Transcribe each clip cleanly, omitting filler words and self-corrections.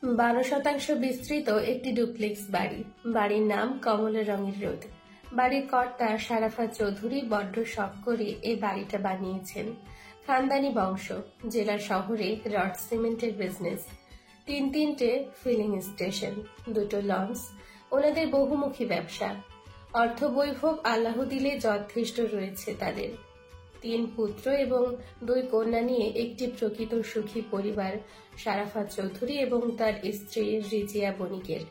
12% বিস্তৃত একটি ডুপ্লেক্স বাড়ি। বাড়ির নাম কমলা রঙের রোড। বাড়ির কর্তা শারাফা চৌধুরী বড্ড শখ করে এই বাড়িটা বানিয়েছেন। খানদানি বংশ, জেলা শহরে রড সিমেন্টের বিজনেস, তিনটে ফিলিং স্টেশন, 2টো লঞ্চ, ওনাদের বহুমুখী ব্যবসা। অর্থবৈভব আল্লাহ দিলে যথেষ্ট রয়েছে তাদের। 3 পুত্র এবং 2 কন্যা নিয়ে একটি প্রকৃত সুখী পরিবার শারাফা চৌধুরী এবং তার স্ত্রী রিজিয়া বণিকের।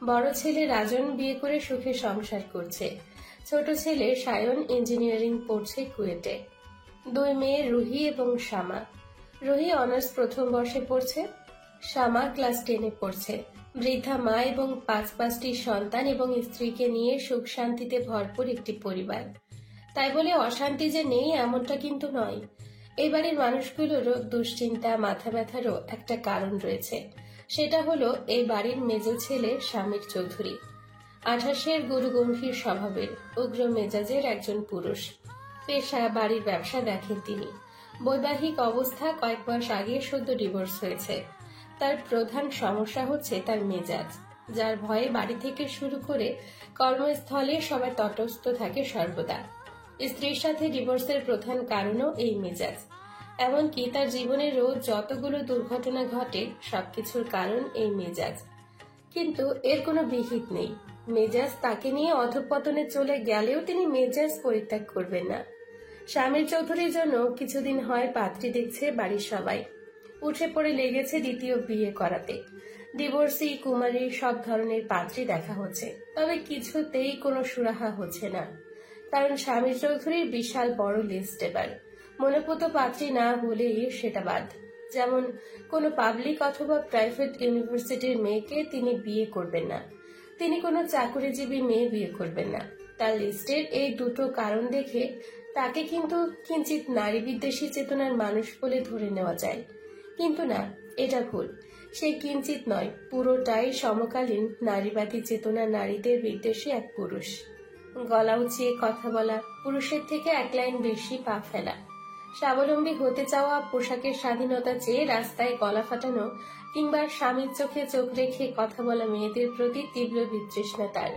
বড় ছেলে রাজন বিয়ে করে সুখে সংসার করছে। ছোট ছেলে সায়ন ইঞ্জিনিয়ারিং পড়ছে কুয়েটে। 2 মেয়ে রুহি এবং শামা। রুহি অনার্স প্রথম বর্ষে পড়ছে, শামা ক্লাস 10-এ পড়ছে। বৃদ্ধা মা এবং 5টি সন্তান এবং স্ত্রীকে নিয়ে সুখ শান্তিতে ভরপুর একটি পরিবার। তাই বলে অশান্তি যে নেই এমনটা কিন্তু নয়। এই বাড়ির মানুষগুলোরও দুশ্চিন্তা, মাথা ব্যথারও একটা কারণ রয়েছে। সেটা হলো এই বাড়ির মেজ ছেলে শামীর চৌধুরী। 28-এর গুরুগম্ভীর স্বভাবের, উগ্র মেজাজের একজন পুরুষ। পেশা বাড়ির ব্যবসা দেখেন তিনি। বৈবাহিক অবস্থা কয়েক মাস আগে সদ্য ডিভোর্স হয়েছে। তার প্রধান সমস্যা হচ্ছে তার মেজাজ, যার ভয়ে বাড়ি থেকে শুরু করে কর্মস্থলে সবাই তটস্থ থাকে সর্বদা। স্ত্রীর সাথে ডিভোর্সের প্রধান কারণও এই মেজাজ। এমনকি তার জীবনে রোজ যতগুলো দুর্ঘটনা ঘটে সবকিছুর কারণ এই মেজাজ। কিন্তু এর কোনো বিহিত নেই। মেজাজ তাকে নিয়ে অধঃপতনে চলে গেলেও তিনি মেজাজ পরিত্যাগ করবেন না। শামীর চৌধুরীর জন্য কিছুদিন হয় পাত্রী দেখছে বাড়ির সবাই। উঠে পড়ে লেগেছে দ্বিতীয় বিয়ে করাতে। ডিভোর্সি, কুমারী সব ধরনের পাত্রী দেখা হচ্ছে, তবে কিছুতেই কোনো সুরাহা হচ্ছে না। কারণ শামীর চৌধুরীর বিশাল বড় লিস্ট এবার। মনোপুত পাত্রী না হলেই সেটা বাদ। যেমন কোনো পাবলিক অথবা প্রাইভেট ইউনিভার্সিটির মেয়েকে তিনি বিয়ে করবেন না। তিনি কোনো চাকুরিজীবী মেয়ে বিয়ে করবেন না। তার লিস্টের এই 2টো কারণ দেখে তাকে কিন্তু কিঞ্চিত নারী বিদ্বেষী চেতনার মানুষ বলে ধরে নেওয়া যায়। কিন্তু না, এটা ভুল। সে কিঞ্চিত নয়, পুরোটাই সমকালীন নারীবাদী চেতনা, নারীদের বিদ্বেষী এক পুরুষ। গলা উঁচিয়ে কথা বলা, পুরুষের থেকে 1 লাইন বেশি পা ফেলা, স্বাবলম্বী হতে চাওয়া, পোশাকের স্বাধীনতা চেয়ে রাস্তায় গলা ফাটানো, কিংবা স্বামীর চোখে চোখ রেখে কথা বলা মেয়েদের প্রতি তীব্র বিতৃষ্ণা তার।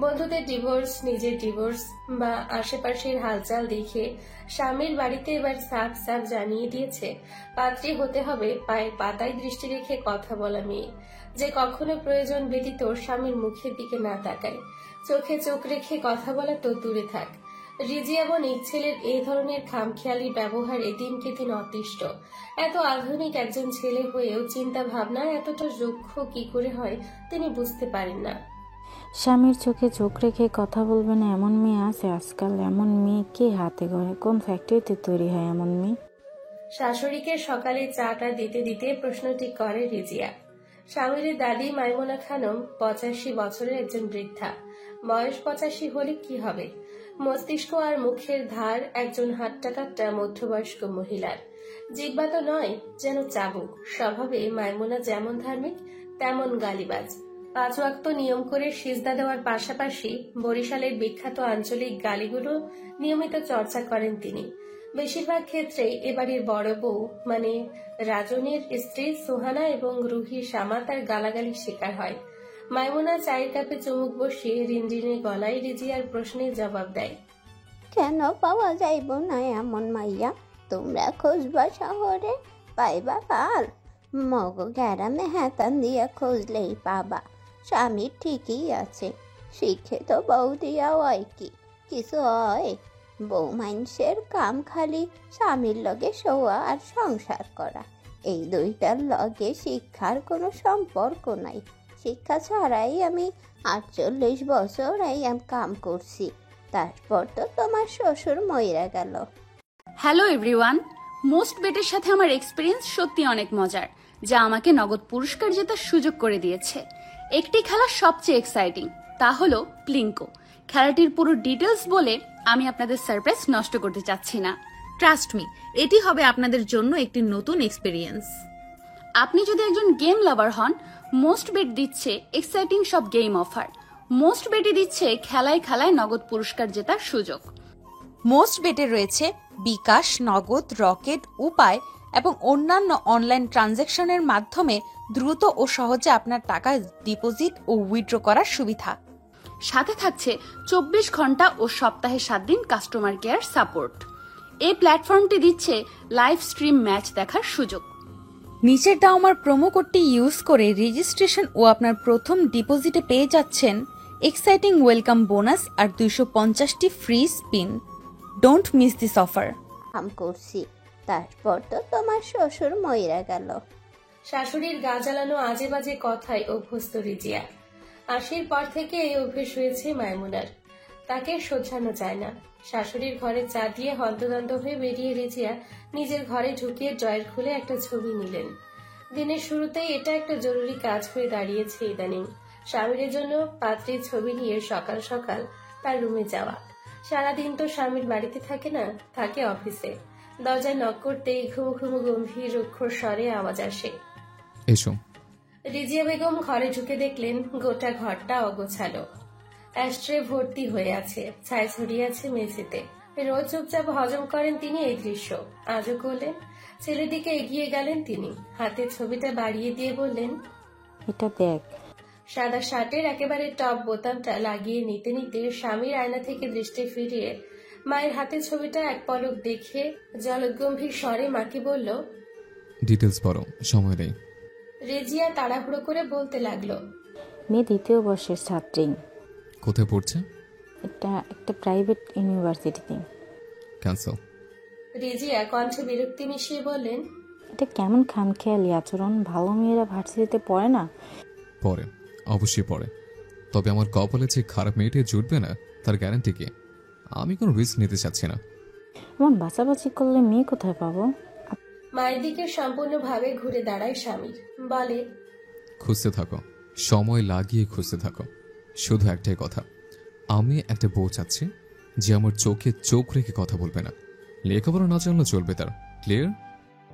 বন্ধুদের ডিভোর্স, নিজের ডিভোর্স বা আশেপাশের হালচাল দেখে স্বামীর বাড়িতে এবার সাফ সাফ জানিয়ে দিয়েছে পাত্রী হতে হবে পায়ের পাতায় দৃষ্টি রেখে কথা বলা মেয়ে, যে কখনো প্রয়োজন ব্যতীত স্বামীর মুখের দিকে না তাকায়। চোখে চোখ রেখে কথা বলা তো দূরে থাক, রিজিয়া বণিক ছেলের এই ধরনের খামখেয়ালি ব্যবহার এদিনকে দিন অতিষ্ঠ। এত আধুনিক একজন ছেলে হয়েও চিন্তা ভাবনা এতটা রুক্ষ কি করে হয় তিনি বুঝতে পারেন না। স্বামীর চোখে চোখ রেখে কথা বলবে না এমন মেয়ে আছে আজকাল? এমন মেয়ে কে হাতে গড়ে? কোন ফ্যাক্টরিতে তৈরি হয় এমন মেয়ে? শাশুড়িকে সকালে চাটা দিতে দিতে প্রশ্নটি করে রিজিয়া। স্বামীর দাদি মাইমুনা খানম 85 বছরের একজন বৃদ্ধা। বয়স 85 হলে কি হবে? মস্তিষ্ক আর মুখের ধার একজন হাট্টাকাট্টা মধ্যবয়স্ক মহিলার। জিহ্বা তো নয়, যেন চাবুক। স্বভাবে মাইমুনা যেমন ধার্মিক তেমন গালিবাজ। 5 ওয়াক্ত নিয়ম করে সিজদা দেওয়ার পাশাপাশি বরিশালের বিখ্যাত আঞ্চলিক গালিগুলো নিয়মিত চর্চা করেন তিনি। বেশিরভাগ ক্ষেত্রে এবাড়ির বড় বউ মানে রাজনের স্ত্রী সুহানা এবং রুহি শামা তার গালাগালির শিকার হয়। মাইমুনা চায়ের কাপে চুমুক বসিয়ে রিনরিনে গলায় রিজিয়ার প্রশ্নের জবাব দেয়। কেন পাওয়া যাইব না এমন মাইয়া? তোমরা খুঁজবা শহরে, পাইবা কাল? মগ গ্যারামে হ্যাতান দিয়া খুঁজলেই পাবা। স্বামী ঠিকই আছে, শিখে তো বউ দিয়া হয় কি কিছু হয়? বউ মানুষের কাম খালি স্বামীর লগে শোয়া আর সংসার করা। এই 2টার লগে শিক্ষার কোনো সম্পর্ক নাই। শিক্ষা ছাড়াই আমি 48 বছর এই কাম করছি। তারপর তো তোমার শ্বশুর মইরা গেল। হ্যালো এভরিওয়ান, মোস্ট বেটের সাথে আমার এক্সপিরিয়েন্স সত্যি অনেক মজার, যা আমাকে নগদ পুরস্কার জেতার সুযোগ করে দিয়েছে। একটি খেলা সবচেয়ে এক্সাইটিং, তা হলো প্লিঙ্কো। খেলাটির পুরো ডিটেলস বলে আমি আপনাদের সারপ্রাইজ নষ্ট করতে চাচ্ছি না। ট্রাস্ট মি, এটি হবে আপনাদের জন্য একটি নতুন এক্সপেরিয়েন্স। আপনি যদি একজন গেম লাভার হন, মোস্ট বেট দিচ্ছে এক্সাইটিং সব গেম অফার। মোস্ট বেটে দিচ্ছে খেলায় খেলায় নগদ পুরস্কার জেতার সুযোগ। মোস্ট বেটে রয়েছে বিকাশ, নগদ, রকেট, উপায় এবং অন্যান্য অনলাইন ট্রানজ্যাকশনের মাধ্যমে দ্রুত ও সহজে আপনার টাকা ডিপোজিট ও উইথড্র করার সুবিধা। সাথে থাকছে 24 ঘন্টা ও সপ্তাহে 7 দিন কাস্টমার কেয়ার সাপোর্ট। এই প্ল্যাটফর্মটি দিচ্ছে লাইভ স্ট্রিম ম্যাচ দেখার সুযোগ। নিচের দেওয়া আমার প্রোমো কোডটি ইউজ করে রেজিস্ট্রেশন ও আপনার প্রথম ডিপোজিটে পেয়ে যাচ্ছেন এক্সাইটিং ওয়েলকাম বোনাস আর 250টি free spin. Don't miss this offer. কাম করছি, তারপর তো তোমার শ্বশুর মইরা গেল। শাশুড়ির গা জ্বালানো আজে বাজে কথায় অভ্যস্ত রিজিয়া। আশির পর থেকে এই অভ্যেস হয়েছে মাইমুনার, তাকে শোধরানো যায় না। শাশুড়ির ঘরে চা দিয়ে হন্তদন্ত হয়ে বেরিয়ে রিজিয়া নিজের ঘরে ঢুকিয়ে ড্রয়ার খুলে একটা ছবি নিলেন। দিনের শুরুতেই এটা একটা জরুরি কাজ হয়ে দাঁড়িয়েছে ইদানিং। স্বামীর জন্য পাত্রীর ছবি নিয়ে সকাল সকাল তার রুমে যাওয়া। সারাদিন তো স্বামীর বাড়িতে থাকে না, থাকে অফিসে। দরজায় নক করতেই ঘুমু ঘুমু গম্ভীর রুক্ষর স্বরে আওয়াজ আসে, এসো। রিজিয়া বেগম ঘরে ঢুকে দেখলেন গোটা ঘরটা অগোছালো। অ্যাস্ট্রে ভর্তি হয়ে আছে, ছাই ছড়িয়ে আছে মেঝেতে। রোজ চুপচাপ হজম করেন তিনি এই দৃশ্য, আজও করলেন। ছেলের দিকে এগিয়ে গেলেন তিনি, হাতে ছবিটা বাড়িয়ে দিয়ে বললেন, এটা দেখ। সাদা শার্টের একেবারে টপ বোতামটা লাগিয়ে নিতে নিতে স্বামীর আয়না থেকে দৃষ্টি ফিরিয়ে মায়ের হাতে ছবিটা এক পলক দেখে জলগম্ভীর স্বরে মাকে বলল, ডিটেলস পড়ো, সময় নেই। রেজিয়া তাড়াহুড়ো করে বলতে লাগলো, মেয়ে 2য় বর্ষের ছাত্রী। কোথায় পড়ছে? এটা একটা প্রাইভেট ইউনিভার্সিটিতে। ক্যান্সেল। রেজিয়া কণ্ঠে বিরক্তি মিশিয়ে বললেন, এটা কেমন খামখেয়ালি আচরণ? ভালো মেয়েরা ভার্সিটিতে পড়ে না? পরে, অবশ্যই পরে। তবে আমার কপালে যে খারাপ মেয়েটি জুটবে না তার গ্যারান্টি কি? আমি কোনো রিস্ক নিতে চাচ্ছি না। এমন বাঁচাবাচি করলে মেয়ে কোথায় পাবো? মায়ের দিকে সম্পূর্ণভাবে ঘুরে দাঁড়ায় স্বামীর, বলে, খুঁজতে থাকো, সময় লাগিয়ে খুঁজতে থাকো। শুধু একটাই কথা, আমি একটা বউ চাচ্ছি যে আমার চোখে চোখ রেখে কথা বলবে না। লেখাপড়া না জানলে চলবে তার। ক্লিয়ার?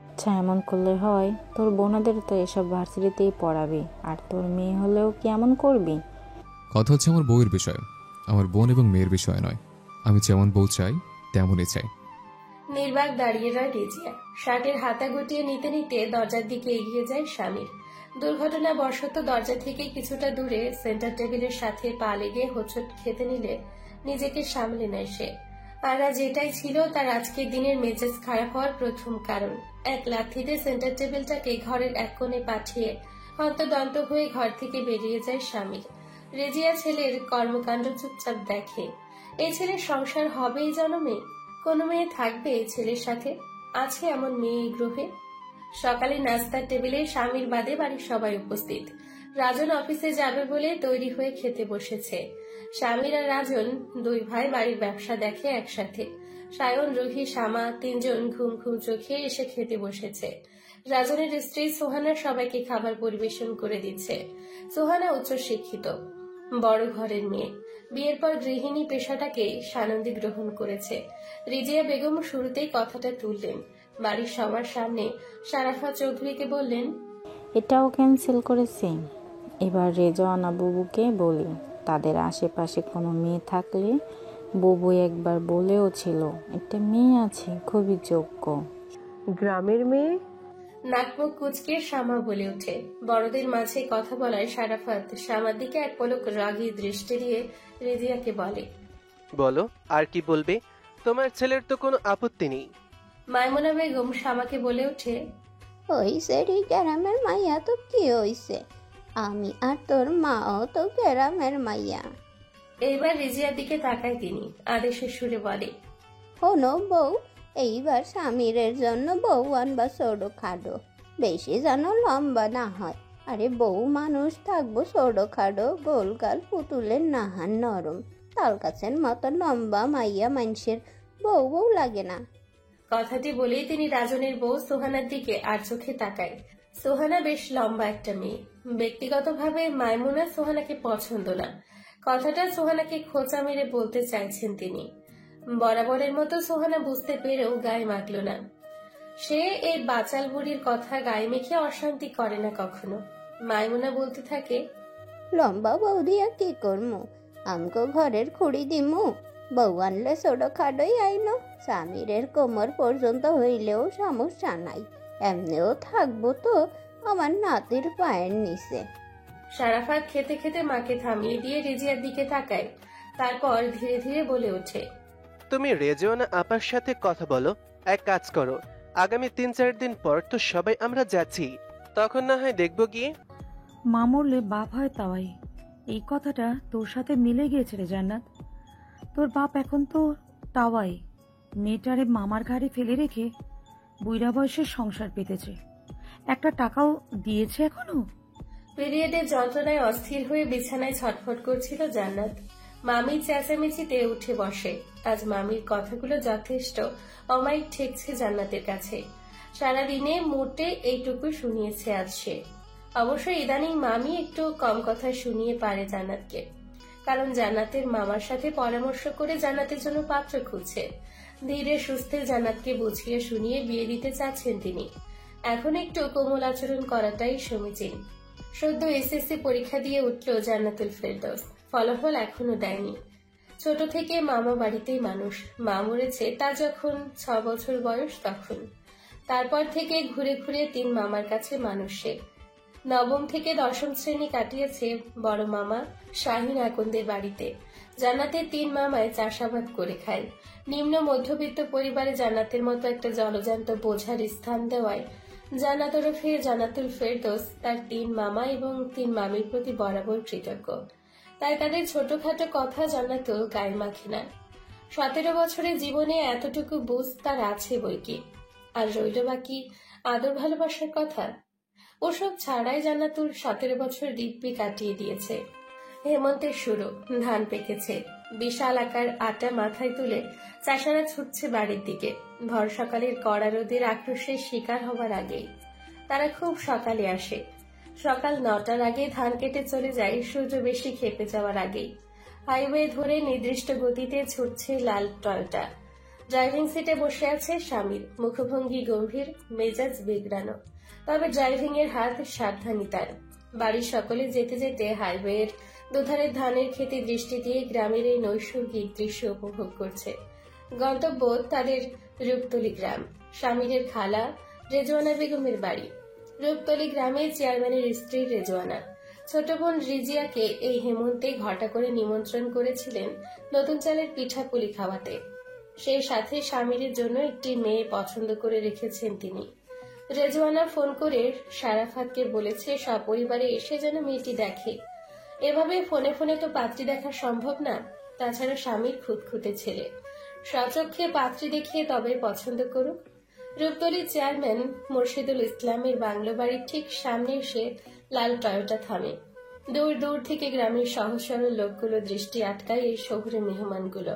আচ্ছা, এমন করলে হয়? তোর বোনাদের তো এসব ভার্সিটিতেই পড়াবি, আর তোর মেয়ে হলেও কি এমন করবি? কথা হচ্ছে আমার বউয়ের বিষয়, আমার বোন এবং মেয়ের বিষয় নয়। আমি যেমন বউ চাই তেমনই চাই। নির্বাক দাঁড়িয়ে রয় রেজিয়া। শার্টের হাতা গুটিয়ে নিতে নিতে দরজার দিকে এগিয়ে যায় স্বামীর। দুর্ঘটনাবশত দরজা থেকে কিছুটা দূরে সেন্টার টেবিলের সাথে পা লেগে হোঁচট খেতে নিলে নিজেকে সামলে নেয় সে। আর আজ এটাই ছিল তার আজকের দিনের মেজাজ খারাপ হওয়ার প্রথম কারণ। এক লাথিতে সেন্টার টেবিলটাকে ঘরের এক কোণে পাঠিয়ে হন্তদন্ত হয়ে ঘর থেকে বেরিয়ে যায় স্বামীর। রেজিয়া ছেলের কর্মকাণ্ড চুপচাপ দেখে। এই ছেলের সংসার হবে এই জন্মে? কোনো মেয়ে থাকবে এই ছেলের সাথে? আছে এমন মেয়ে এই গ্রহে? সকালে নাস্তার টেবিলে স্বামীর বাদে বাড়ির সবাই উপস্থিত। রাজন অফিসে যাবে বলে তৈরি হয়ে খেতে বসেছে। স্বামীর আর রাজন দুই ভাই বাড়ির ব্যবসা দেখে একসাথে। সায়ন, রুহি, শ্যামা তিনজন ঘুম ঘুম চোখে এসে খেতে বসেছে। রাজনের স্ত্রী সোহানা সবাইকে খাবার পরিবেশন করে দিচ্ছে। সোহানা উচ্চ শিক্ষিত, বড় ঘরের মেয়ে। বিয়ের পর গৃহিণী পেশাটাকে সানন্দে গ্রহণ করেছে। রিজিয়া বেগম শুরুতেই কথাটা তুললেন। বাড়ির সবার সামনে সারাফা চৌধুরীকে বললেন, এটাও ক্যান্সেল করেছে। এবার রেজওয়ানা বুবুকে বলি, তাদের আশেপাশে কোনো মেয়ে থাকলে। বুবু একবার বলেও ছিল একটা মেয়ে আছে খুবই যোগ্য। গ্রামের মেয়ে? নাকমুখ কুচকে শ্যামা বলে ওঠে। বড়দের মাঝে কথা বলায় সারাফাত শ্যামার দিকে এক পলক রাগী দৃষ্টি দিয়ে রেজিয়াকে বলে, বলো, আর কি বলবে? তোমার ছেলের তো কোনো আপত্তি নেই। মাইমুনা বেগম শ্যামাকে বলে ওঠে, হইছে রে গ্রামের মাইয়া তো কি হইছে? আমি আর তোর মাও তো গ্রামের মাইয়া। এইবার রেজিয়ার দিকে তাকায় তিনি, আদেশের সুরে বলে, হনো বউ, এইবার স্বামীরের জন্য বউ আনবা ছোটো খাডো, বেশি যেন লম্বা না হয়। আরে বউ মানুষ থাকবো ছোটো খাডো, গোলগাল পুতুলের নাহান নরম, তাল গাছের মতো লম্বা মাইয়া মানুষের বউ বউ লাগে না। কথাটি বলেই তিনি রাজনের বউ সোহানার দিকে আর চোখে তাকায়। সোহানা বেশ লম্বা একটা মেয়ে। ব্যক্তিগতভাবে মাইমুনা সোহানাকে পছন্দ না। কথাটা সোহানাকে খোঁচা মেরে বলতে চাইছেন তিনি। বরাবরের মতো সোহানা বুঝতে পেরেও গায়ে মাখল না। সে এই বাচাল বুড়ির কথা গায়ে মেখে অশান্তি করে না কখনো। মাইমুনা বলতে থাকে, লম্বা বউ দিয়া কি করমু? আমগো ঘরের খুঁড়ি দিমু? বউ আনলে ছোটো খাডোই আইনো, স্বামীরের কোমর পর্যন্ত হইলেও সমস্যা নাই। এমনিও থাকবো তো আমার নাতির পায়ের নিচে। সারাফাত খেতে খেতে মাকে থামিয়ে দিয়ে রেজিয়ার দিকে তাকায়, তারপর ধীরে ধীরে বলে ওঠে, তুমি রেজওয়ানা আপার সাথে কথা বলো। এক কাজ করো, আগামী 3-4 দিন পর তো সবাই আমরা যাচ্ছি, তখন না হয় দেখবো গিয়ে। মা মরলে বাপ হয় তাওয়াই, এই কথাটা তোর সাথে মিলে গিয়েছে রে জান্নাত। তোর বাপ এখন তো টাওয়াই, মেয়েটারে মামার ঘাড়ে ফেলে রেখে বুইড়া বয়সের সংসার পেতেছে, একটা টাকাও দিয়েছে এখনো। পিরিয়ডের যন্ত্রণায় অস্থির হয়ে বিছানায় ছটফট করছিল জান্নাত। মামি চেঁচামেচিতে উঠে বসে। আজ মামির কথাগুলো যথেষ্ট অমায়িক ঠেকছে জান্নাতের কাছে। সারাদিনে মোটে এইটুকু শুনিয়েছে আজ সে। অবশ্য ইদানিং মামি একটু কম কথা শুনিয়ে পারে জান্নাতকে, কারণ জান্নাতের মামার সাথে পরামর্শ করে জান্নাতের জন্য পাত্র খুঁজছে। ধীরে সুস্থে জান্নাতকে বুঝিয়ে শুনিয়ে বিয়ে দিতে চাচ্ছেন তিনি। এখন একটু কোমল আচরণ করাটাই সমীচীন। সদ্য এসএসসি পরীক্ষা দিয়ে উঠল জান্নাতুল ফেরদৌস, ফলাফল এখনো দেয়নি। ছোট থেকে মামা বাড়িতেই মানুষ। মা মরেছে তার যখন 6 বছর বয়স তখন। তারপর থেকে ঘুরে ঘুরে 3 মামার কাছে মানুষ সে। নবম থেকে 10ম শ্রেণী কাটিয়েছে বড় মামা শাহিন আকন্দের বাড়িতে। জান্নাতের 3 মামায় চাষাবাদ করে খায়। নিম্ন মধ্যবিত্ত পরিবারে জান্নাতের মতো একটা জলজান্ত বোঝার স্থান দেওয়ায় জান্নাত ওরফে জান্নাতুল ফেরদৌস তার 3 মামা এবং 3 মামির প্রতি বরাবর কৃতজ্ঞ। তাই তাদের ছোটখাটো কথা জান্নাত গায়ে মাখে না। 17 বছরের জীবনে এতটুকু বুঝ তার আছে বইকি। আর রইল বাকি আদর ভালোবাসার কথা। ওসব ছাড়াই জান্নাতুল 17 বছর দিব্যি কাটিয়ে দিয়েছে। হেমন্তের শুরু, ধান পেকেছে। বিশাল আকার আটা মাথায় তুলে চাষারা ছুটছে বাড়ির দিকে। ভর সকালের কড়া রোদের আক্রোশের শিকার হবার আগেই তারা খুব সকালে আসে। সকাল 9টার আগে ধান কেটে চলে যায় সূর্য বেশি খেপে যাওয়ার আগেই। হাইওয়ে ধরে নির্দিষ্ট গতিতে ছুটছে লাল টয়টা। ড্রাইভিং সিটে বসে আছে স্বামীর, মুখভঙ্গি গম্ভীর, মেজাজ বিগড়ানো, তবে ড্রাইভিং এর হাত সাবধানী তার। বাড়ির সকলে যেতে যেতে হাইওয়ের দুধারের ধানের খেতে দৃষ্টি দিয়ে গ্রামের এই নৈসর্গিক দৃশ্য উপভোগ করছে। গন্তব্য তাদের রূপতলী গ্রাম, স্বামীর খালা রেজওয়ানা বেগমের বাড়ি। রূপতলী গ্রামে চেয়ারম্যানের স্ত্রী রেজওয়ানা ছোট বোন রিজিয়াকে এই হেমন্তে ঘটা করে নিমন্ত্রণ করেছিলেন নতুন চালের পিঠাপুলি খাওয়াতে। সেই সাথে স্বামীর জন্য একটি মেয়ে পছন্দ করে রেখেছেন তিনি। রেজওয়ানা ফোন করে সারাফাতকে বলেছে সপরিবারে এসে যেন মেয়েটি দেখে। এভাবে ফোনে ফোনে তো পাত্রী দেখা সম্ভব না। তাছাড়া স্বামীর খুঁতখুঁতে ছেলে, স্বচক্ষে পাত্রী দেখিয়ে তবে পছন্দ করুক। রূপতলী চেয়ারম্যান মুর্শিদুল ইসলামের বাংলো বাড়ির ঠিক সামনে এসে লাল টয়োটা থামে। দূর দূর থেকে গ্রামের সহজ সরল লোকগুলো দৃষ্টি আটকায় এই শহুরে মেহমানগুলো।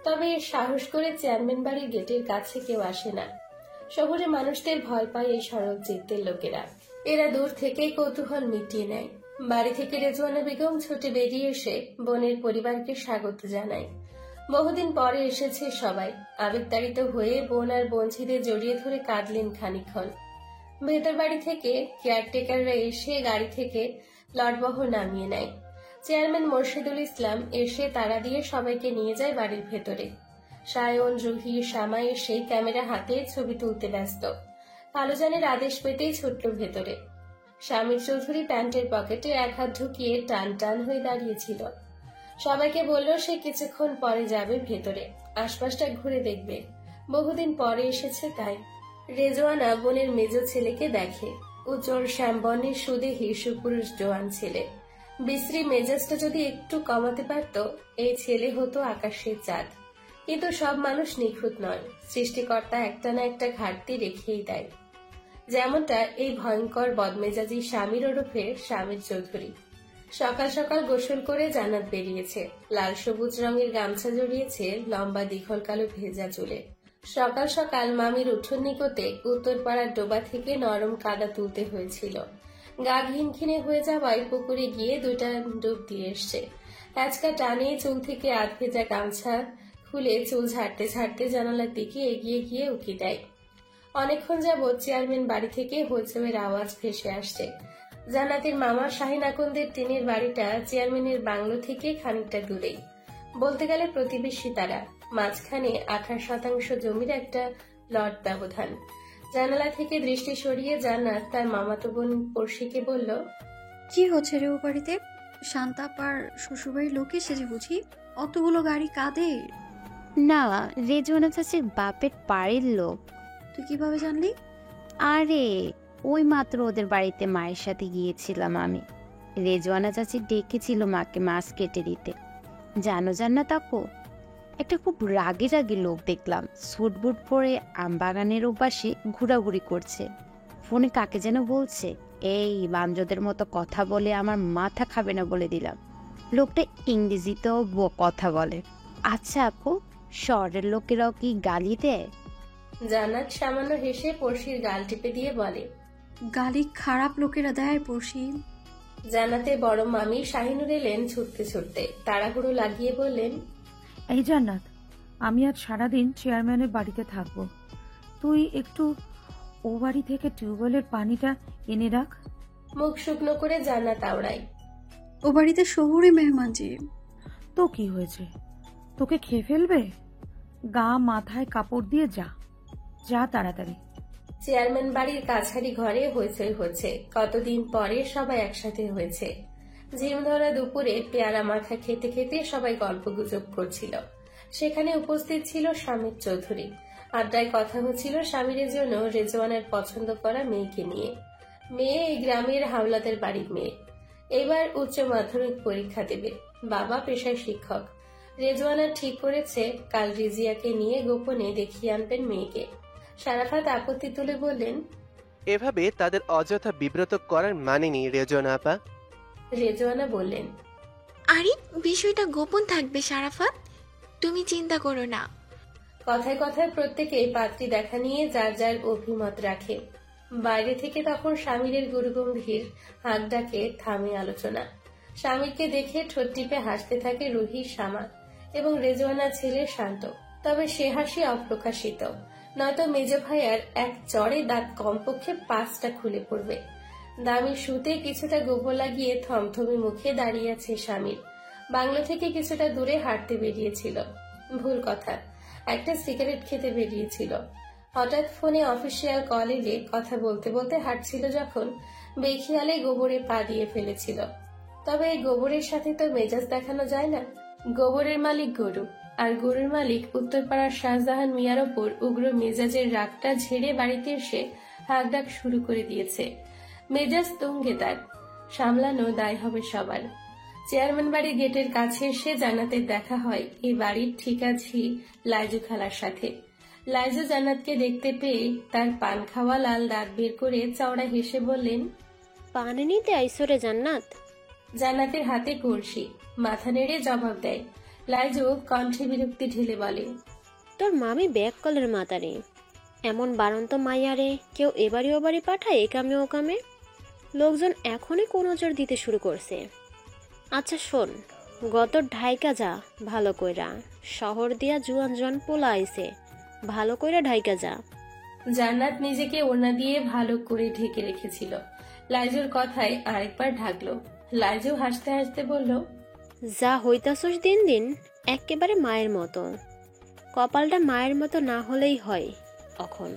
তবে সাহস করে চেয়ারম্যান বাড়ির গেটের কাছে কেউ আসে না। শহুরে মানুষদের ভয় পায় এই সরল চিত্তের লোকেরা। এরা দূর থেকেই কৌতূহল মিটিয়ে নেয়। বাড়ি থেকে রেজওয়ানা বেগম ছুটে বেরিয়ে এসে বোনের পরিবারকে স্বাগত জানায়। বহুদিন পরে এসেছে সবাই। আবেগতাড়িত হয়ে বোন আর বোনঝিদের জড়িয়ে ধরে কাঁদলেন খানিকক্ষণ। ভেতর বাড়ি থেকে কেয়ারটেকাররা এসে গাড়ি থেকে লটবহর নামিয়ে নেয়। চেয়ারম্যান মুর্শিদুল ইসলাম এসে তাড়া দিয়ে সবাইকে নিয়ে যায় বাড়ির ভেতরে। সায়ন, রুহি, শামা এসে ক্যামেরা হাতে ছবি তুলতে ব্যস্ত। কালোজানের আদেশ পেতেই ছুটল ভেতরে। স্বামীর চৌধুরী প্যান্টের পকেটে এক হাত ঢুকিয়ে টান টান হয়ে দাঁড়িয়েছিল। সবাইকে বলল সে কিছুক্ষণ পরে যাবে ভেতরে, আশপাশটা ঘুরে দেখবে। বহুদিন পরে এসেছে তাই। রেজওয়ানা বোনের মেজ ছেলেকে দেখে। উজ্জ্বল শ্যামবর্ণের সুদেহী সুপুরুষ জোয়ান ছেলে। বিশ্রী মেজাজটা যদি একটু কমাতে পারত, এই ছেলে হতো আকাশের চাঁদ। কিন্তু সব মানুষ নিখুঁত নয়। সৃষ্টিকর্তা একটা না একটা ঘাটতি রেখেই দেয়। যেমনটা এই ভয়ঙ্কর বদমেজাজি স্বামীর ওরফে স্বামীর চৌধুরী। সকাল সকাল গোসল করে জান্নাত বেরিয়েছে। লাল সবুজ রঙের গামছা জড়িয়েছে লম্বা দীঘল কালো ভেজা চুলে। সকাল সকাল মামির উঠোন নিকটে উত্তরপাড়ার ডোবা থেকে নরম কাদা তুলতে হয়েছিল। গা ঘিনঘিনে হয়ে যাওয়ায় পুকুরে গিয়ে 2টা ডুব দিয়ে এসছে। আজকা টানে চুল থেকে আধ ভেজা গামছা খুলে চুল ঝাড়তে ঝাড়তে জানালার দিকে এগিয়ে গিয়ে উকি দেয়। অনেকক্ষণ যাবৎ চেয়ারম্যান বাড়ি থেকে হইচইয়ের আওয়াজ ভেসে আসছে। জান্নাতের মামা শাহিন আকন্দের টিনের বাড়িটা চেয়ারম্যানের বাংলো থেকে খানিকটা দূরেই। বলতে গেলে প্রতিবেশী তারা। মাঝখানে 28% জমির একটা লট ব্যবধান। জানালা থেকে দৃষ্টি সরিয়ে জান্নাত তার মামাতো বোন পড়শিকে বলল, কি হচ্ছে রে ও বাড়িতে? শান্তা পার শ্বশুরবাড়ির লোক এসেছে বুঝি? অতগুলো গাড়ি কাদের? না, রেজওয়ানা চাচির বাপের বাড়ির লোক। তুই কিভাবে জানলি? আরে ওই মাত্র ওদের বাড়িতে মায়ের সাথে গিয়েছিলাম আমি। রেজওয়ানা চাচি ডেকেছিল মাকে মাছ কেটে দিতে। জানো জান্নাত আপু, একটা খুব রাগী রাগী লোক দেখলাম, স্যুট বুট পরে আমবাগানের ওপাশে ঘোরাঘুরি করছে। ফোনে কাকে যেন বলছে, এই বাঞ্জদের মতো কথা বলে আমার মাথা খাবে না বলে দিলাম। লোকটা ইংরেজিতেও কথা বলে। আচ্ছা আপু, শহরের লোকেরাও কি গালি দেয়? জান্নাত সামান্য হেসে পড়শির গাল টিপে দিয়ে বলে, গালি খারাপ লোকেরা দেয় পড়শি। জান্নাতের বড় মামি শাহিনুর এলেন ছুটতে ছুটতে, তাড়াহুড়ো লাগিয়ে বললেন, এই জান্নাত, আমি আজ সারাদিন চেয়ারম্যানের বাড়িতে থাকবো। তুই একটু ও বাড়ি থেকে টিউবওয়েলের পানিটা এনে রাখ। মুখ শুকনো করে জান্নাত আওড়ায়, ও বাড়িতে শহুরে মেহমান যে। তো কি হয়েছে? তোকে খেয়ে ফেলবে? গা মাথায় কাপড় দিয়ে যা, যা তাড়াতাড়ি। চেয়ারম্যান বাড়ির কাছারি ঘরে হইচই হচ্ছে। কতদিন পরে সবাই একসাথে হয়েছে। ঝিম ধরা দুপুরে পেয়ারা মাখা খেতে খেতে সবাই গল্পগুজব করছিল। সেখানে উপস্থিত ছিল শামীর চৌধুরী। আড্ডায় কথা হচ্ছিল স্বামীর জন্য রেজওয়ানের পছন্দ করা মেয়েকে নিয়ে। মেয়ে এই গ্রামের হাওলাদের বাড়ির মেয়ে, এবার উচ্চ মাধ্যমিক পরীক্ষা দেবে। বাবা পেশায় শিক্ষক। রেজওয়ানা ঠিক করেছে কাল রিজিয়াকে নিয়ে গোপনে দেখিয়ে আনবেন মেয়েকে। সারাফাত আপত্তি তুলে বললেন, এভাবে তাদের অযথা বিব্রত করার মানে নেই রেজওয়ানা আপা। রেজওয়ানা বললেন, আরে বিষয়টা গোপন থাকবে সারাফাত, তুমি চিন্তা করো না। কথায় কথায় প্রত্যেকেই পাত্রী দেখা নিয়ে যার যার অভিমত রাখে। বাইরে থেকে তখন স্বামীর গুরুগম্ভীর হাঁক ডাকে থামে আলোচনা। স্বামীকে দেখে ঠোঁট টিপে হাসতে থাকে রুহি, শামা এবং রেজওয়ানা ছেলে শান্ত। তবে সে হাসি অপ্রকাশিত, নয়তো মেজ ভাইয়ার এক চড়ে দাঁত কমপক্ষে 5টা খুলে পড়বে। দামি শুতে কিছুটা গোবর লাগিয়ে থমথমে মুখে দাঁড়িয়ে আছে স্বামীর। বাংলো থেকে কিছুটা দূরে হাঁটতে বেরিয়েছিল। ভুল কথা, একটা সিগারেট খেতে বেরিয়েছিল। হঠাৎ ফোনে অফিসিয়াল কল এলে কথা বলতে বলতে হাঁটছিল যখন বেখিয়ালে গোবরে পা দিয়ে ফেলেছিল। তবে এই গোবরের সাথে তো মেজাজ দেখানো যায় না। গোবরের মালিক গরু, আর গরুর মালিক উত্তরপাড়ার শাহজাহান মিয়ার ওপর উগ্র মেজাজের রাগটা ঝেড়ে বাড়িতে এসে হাঁকডাক শুরু করে দিয়েছে। মেজাজ তুঙ্গে তার, সামলানো দায় হবে সবার। চেয়ারম্যান বাড়ির গেটের কাছে এসে জান্নাতের দেখা হয় এই বাড়ির ঠিকাঝি লাইজু খালার সাথে। লাইজু জান্নাতকে দেখতে পেয়ে তার পান খাওয়া লাল দাঁত বের করে চওড়া হেসে বললেন, পানি নিতে আইসো রে জান্নাত? জান্নাতের হাতে কলসি, মাথা নেড়ে জবাব দেয়। লাইজু কণ্ঠে বিরক্তি ঢেলে বলে, তোর মামি ব্যাক কলের মাতারে, এমন বারন্ত মাইয়ারে কেউ এবারে ওবারে পাঠায় একামে ওকামে? লোকজন এখনই কোন নজর দিতে শুরু করছে। আচ্ছা শোন, গত ঢাইকা যা ভালো কইরা, শহর দিয়া জুয়ান জোয়ান পোলা আইছে, ভালো কইরা ঢাইকা যা। জান্নাত নিজেকে ওড়না দিয়ে ভালো করে ঢেকে রেখেছিল। লাইজুর কথায় আরেকবার ঢাকলো। লাইজু হাসতে হাসতে বলল, যা হইতাছস দিন দিন একেবারে মায়ের মতো। কপালটা মায়ের মতো না হলেই হয় এখন।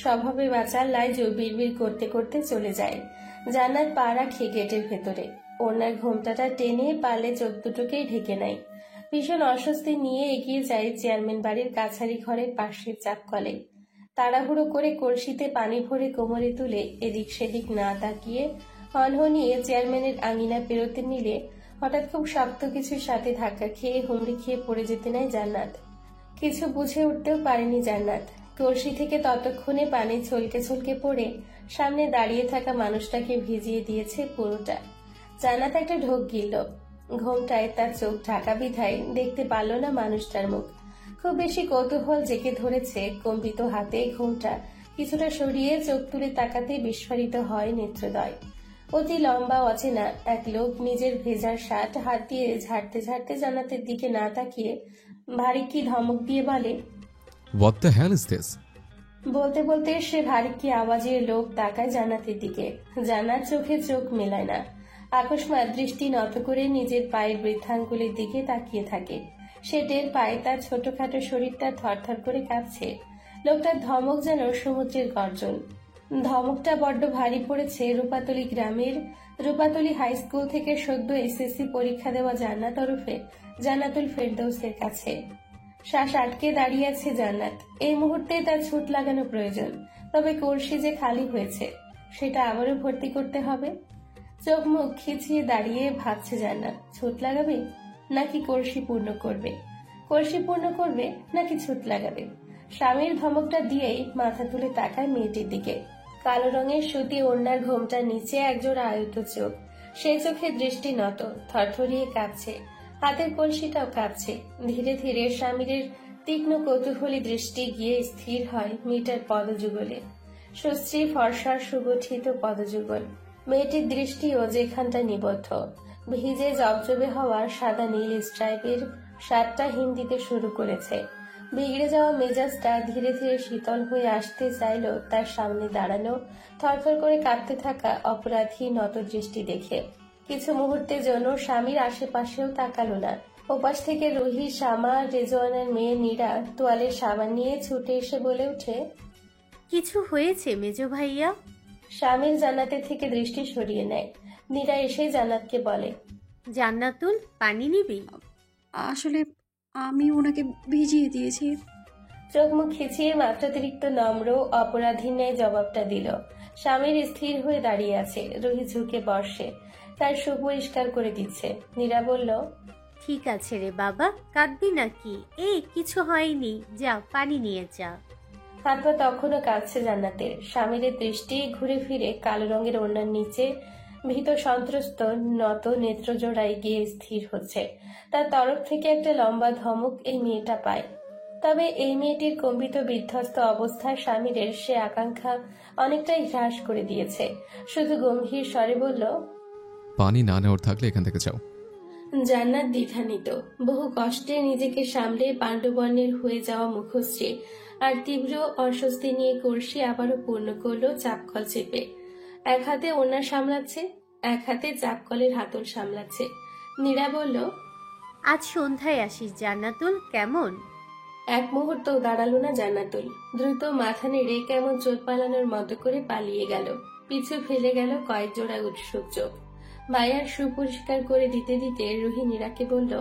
স্বভাবে বাঁচা লাইজু বিড়বিড় করতে করতে চলে যায়। জান্নাত পা রাখে গেটের ভেতরে। ওনার ঘোমটাটা টেনে পালে চোখ দুটোকেই ঢেকে নেয়। ভীষণ অস্বস্তি নিয়ে এগিয়ে যায় চেয়ারম্যান বাড়ির কাছারি ঘরের পাশের চাপকলে। তাড়াহুড়ো করে কলসিতে পানি ভরে কোমরে তুলে এদিক সেদিক না তাকিয়ে হনহনিয়ে চেয়ারম্যানের আঙিনা পেরোতে নিলে হঠাৎ খুব শক্ত কিছুর সাথে ধাক্কা খেয়ে হুমড়ি খেয়ে পড়ে যেতে নেয় জান্নাত। কিছু বুঝে উঠতেও পারেনি জান্নাত। কলসি থেকে ততক্ষণে পানি ছলকে ছলকে পড়ে সামনে দাঁড়িয়ে থাকা মানুষটাকে ভিজিয়ে দিয়েছে পুরোটা। জান্নাত একটা ঢোক গিলল। ঘোমটায় তার চোখ ঢাকা বিধায় দেখতে পারল না মানুষটার মুখ। খুব বেশি কৌতূহল জেগে ধরেছে কম্পিত হাতে ঘোমটা কিছুটা সরিয়ে চোখ তুলে তাকাতে বিস্ফারিত হয় নেত্রদয়। অতি লম্বা অচেনা এক লোক নিজের ভেজার শার্ট হাত দিয়ে ঝাড়তে ঝাড়তে জান্নাতের দিকে না তাকিয়ে ভারী কি ধমক দিয়ে বলে, What the hell is this? বলতে বলতে সে ভারী কি আওয়াজের লোক তাকায় জান্নাতের দিকে। জান্নাত চোখে চোখ মেলায় না। আকস্মাৎ দৃষ্টি নত করে নিজের পায়ের বৃদ্ধাঙ্গুলির দিকে তাকিয়ে থাকে। সে টের পায় তার ছোটখাটো শরীরটা থরথর করে কাঁপছে। লোকটার ধমক যেন সমুদ্রের গর্জন। ধমকটা বড্ড ভারী পড়েছে রূপাতলী গ্রামের রূপাতলী হাই স্কুল থেকে সদ্য এসএসসি পরীক্ষা দেওয়া জান্নাতুল ফেরদৌসের কাছে। শ্বাস আটকে দাঁড়িয়ে আছে জান্নাত। এই মুহূর্তে তার ছুট লাগানো প্রয়োজন, তবে কলসি যে খালি হয়েছে সেটা আবারও ভর্তি করতে হবে। চোখ মুখ খিচিয়ে দাঁড়িয়ে ভাবছে জান্নাত, ছুট লাগাবে নাকি কলসি পূর্ণ করবে, কলসি পূর্ণ করবে নাকি ছুট লাগাবে। স্বামীর ধমকটা দিয়েই মাথা তুলে তাকায় মেয়েটির দিকে। কালো রঙের সুতি ওড়নার ঘোমটার নিচে একজোড়া আয়ত চোখ, সেই চোখে দৃষ্টি নত, থরথরিয়ে কাঁপছে, হাতের কলসিটাও কাঁপছে। ধীরে ধীরে স্বামীর তীক্ষ্ণ কৌতূহলী দৃষ্টি গিয়ে স্থির হয় মেয়েটার পদযুগলে। সুশ্রী ফর্সার সুগঠিত পদযুগল। মেয়েটির দৃষ্টিও যেখানটা নিবদ্ধ। ভিজে জবজবে হওয়া সাদা নীল স্ট্রাইপের শার্টটা হিন্দিতে শুরু করেছে। বিগড়ে যাওয়া মেজাজটা ধীরে ধীরে শীতল হয়ে আসতে চাইল তার সামনে দাঁড়ানো থরথর করে কাঁপতে থাকা অপরাধী নত দৃষ্টি দেখে। কিছু মুহূর্তের জন্য স্বামীর আশেপাশেও তাকালো না। ওপাশ থেকে রুহি, শামা, রেজওয়ানের মেয়ে নীরা তোয়ালের সাবান নিয়ে ছুটে এসে বলে ওঠে, কিছু হয়েছে মেজো ভাইয়া? স্বামীর জান্নাতের থেকে দৃষ্টি সরিয়ে নেয়। নীরা এসে জান্নাতকে বলে, জান্নাতুল পানি নিবি? আসলে আমি ওনাকে ভিজিয়ে দিয়েছি। চোখ মুখ খিচিয়ে মাত্রাতিরিক্ত নম্র অপরাধীর ন্যায় জবাবটা দিল। স্বামীর স্থির হয়ে দাঁড়িয়ে আছে। রুহি ঝুঁকে বসে তার সুপরিষ্কার করে দিচ্ছে। নীরা বলল, ঠিক আছে রে বাবা, কাঁদবি নাকি? এই কিছু হয়নি, যা পানি নিয়ে যা। হাত পা তখনও কাঁদছে জান্নাতের। স্বামীর দৃষ্টি ঘুরে ফিরে কালো রঙের ওড়নার নিচে ভীত সন্ত্রস্ত নত নেত্রজোড়ায় গিয়ে স্থির হচ্ছে। তার তরফ থেকে একটা লম্বা ধমক এই মেয়েটা পায়। তবে এই মেয়েটির কম্পিত বিধ্বস্ত অবস্থায় স্বামীর সে আকাঙ্ক্ষা অনেকটাই হ্রাস করে দিয়েছে। শুধু গম্ভীর স্বরে বলল, পানি না নেওয়ার থাকলে এখান থেকে যাও। জান্নাত দ্বিধান্বিত। বহু কষ্টে নিজেকে সামলে পাণ্ডবর্ণের হয়ে যাওয়া মুখশ্রী আর তীব্র অস্বস্তি নিয়ে কলসি আবারও পূর্ণ করলো চাপকল চেপে। এক হাতে ওড়না সামলাচ্ছে, এক হাতে চাপকলের হাতল সামলাচ্ছে। নীরা বলল, আজ সন্ধ্যায় আসিস জান্নাতুল, কেমন? এক মুহূর্ত দাঁড়ালো না জান্নাতুল। দ্রুত মাথা নেড়ে কেমন চোট পালানোর মতো করে পালিয়ে গেল। পিছু ফেলে গেল কয়েক জোড়া উৎসুক চোখ। ভাইয়ার সুপরিষ্কার করে দিতে দিতে রুহি নীরাকে বলল,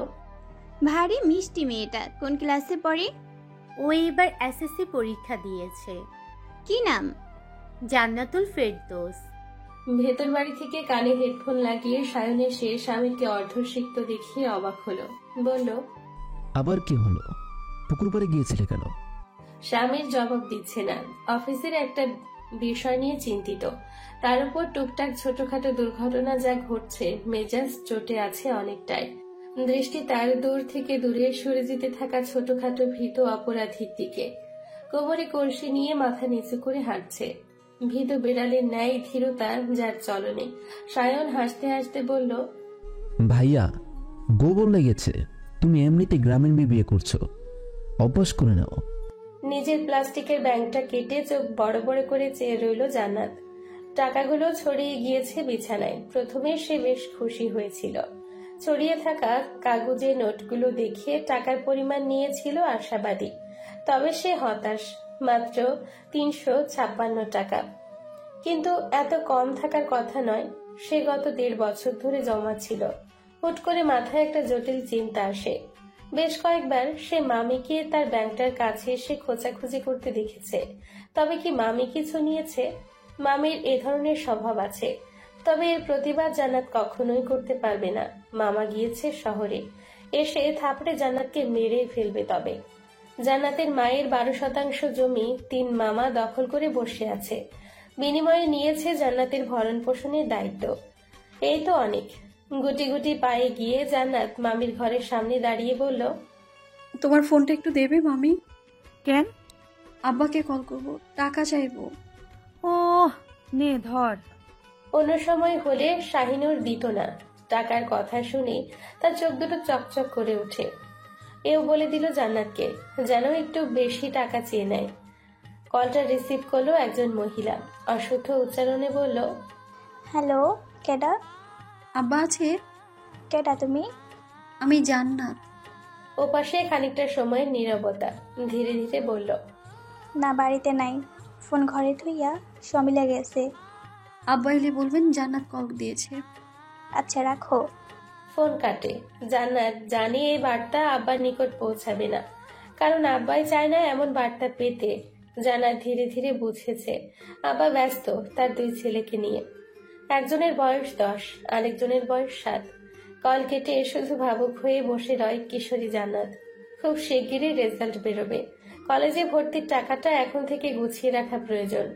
ভারী মিষ্টি মেয়েটা, কোন ক্লাসে পড়ে? ও এবার এসএসসি পরীক্ষা দিয়েছে। কি নাম? জান্নাতুল ফেরদৌস। ভেতর বাড়ি থেকে কানে হেডফোন লাগিয়ে সায়ন এসে স্বামীকে অর্ধসিক্ত দেখিয়ে অবাক হলো। বলল, আবার কি হলো? পুকুর পাড়ে গিয়েছিলে কেন? স্বামীর জবাব দিচ্ছে না। অফিসের একটা বিষয় নিয়ে চিন্তিত। তার উপর টুকটাক ছোটখাটো দুর্ঘটনা যা ঘটছে, মেজাজ চটে আছে অনেকটাই। দৃষ্টি তার দূর থেকে দূরে সরে যেতে থাকা ছোটখাটো ভীত অপরাধীর দিকে। কোমরে কলসি নিয়ে মাথা নিচু করে হাঁটছে। ভীত বিড়ালের ন্যায় ধীরতা যার চলনে। সায়ন হাসতে হাসতে বলল, ভাইয়া, গোবর লেগেছে। তুমি এমনিতে গ্রামীণ বিয়ে করছো, অভ্যাস করে নাও। নিজের প্লাস্টিকের ব্যাংকটা কেটে চোখ বড় বড় করে চেয়ে রইল জান্নাত। টাকাগুলো ছড়িয়ে গিয়েছে বিছানায়। প্রথমে সে বেশ খুশি হয়েছিল। ছড়িয়ে থাকা কাগজে নোটগুলো দেখে টাকার পরিমাণ নিয়েছিল আশাবাদী। তবে সে হতাশ। মাত্র 356 টাকা। কিন্তু এত কম থাকার কথা নয়। সে গত 1.5 বছর ধরে জমাচ্ছিল। হুট করে মাথায় একটা জটিল চিন্তা আসে। বেশ কয়েকবার সে মামিকে তার ব্যাংকটার কাছে এসে খোঁজাখুঁজি করতে দেখেছে। তবে কি মামি কিছু নিয়েছে? মামির এ ধরনের স্বভাব আছে। তবে এর প্রতিবাদ জান্নাত কখনোই করতে পারবে না। মামা গিয়েছে শহরে, এসে থাপড়ে জান্নাতকে মেরে ফেলবে। তবে জান্নাতের মায়ের 12% জমি 3 মামা দখল করে বসে আছে। বিনিময়ে নিয়েছে জান্নাতের ভরণ পোষণের দায়িত্ব। এই তো অনেক। গুটি গুটি পায়ে গিয়ে জান্নাত মামির ঘরের সামনে দাঁড়িয়ে বলল, তোমার ফোনটা একটু দেবে মামি? কেন? আব্বাকে কল করব, টাকা চাইবো। ও নে ধর। অন্য সময় হলে শাহিনুর দিত না। টাকার কথা শুনে তার চোখ দুটো চকচক করে ওঠে। এও বলে দিল জান্নাতকে যেন একটু বেশি টাকা চেয়ে নেয়। কলটা রিসিভ করলো একজন মহিলা। অশুদ্ধ উচ্চারণে বলল, হ্যালো, কেডা? আব্বা আছে? কেডা তুমি? আমি জান্নাত। ওপাশে খানিকটা সময় নীরবতা। ধীরে ধীরে বলল, না বাড়িতে নাই, ফোন ঘরে থইয়া শমিলা গেছে। আব্বা এলে বলবেন জান্নাত কল দিয়েছে। আচ্ছা রাখো। ফোন কাটে। জান্নাত জানে এই বার্তা আব্বার নিকট পৌঁছাবে না, কারণ আব্বাই চায় না এমন বার্তা পেতে। জান্নাত ধীরে ধীরে বুঝেছে আব্বা ব্যস্ত তার 2 ছেলেকে নিয়ে। একজনের বয়স 10, আরেকজনের বয়স 7। কল কেটে শুধু ভাবুক হয়ে বসে রয় কিশোরী জান্নাত। খুব শিগগিরই রেজাল্ট বেরোবে। কলেজে ভর্তির টাকাটা এখন থেকে গুছিয়ে রাখা প্রয়োজন,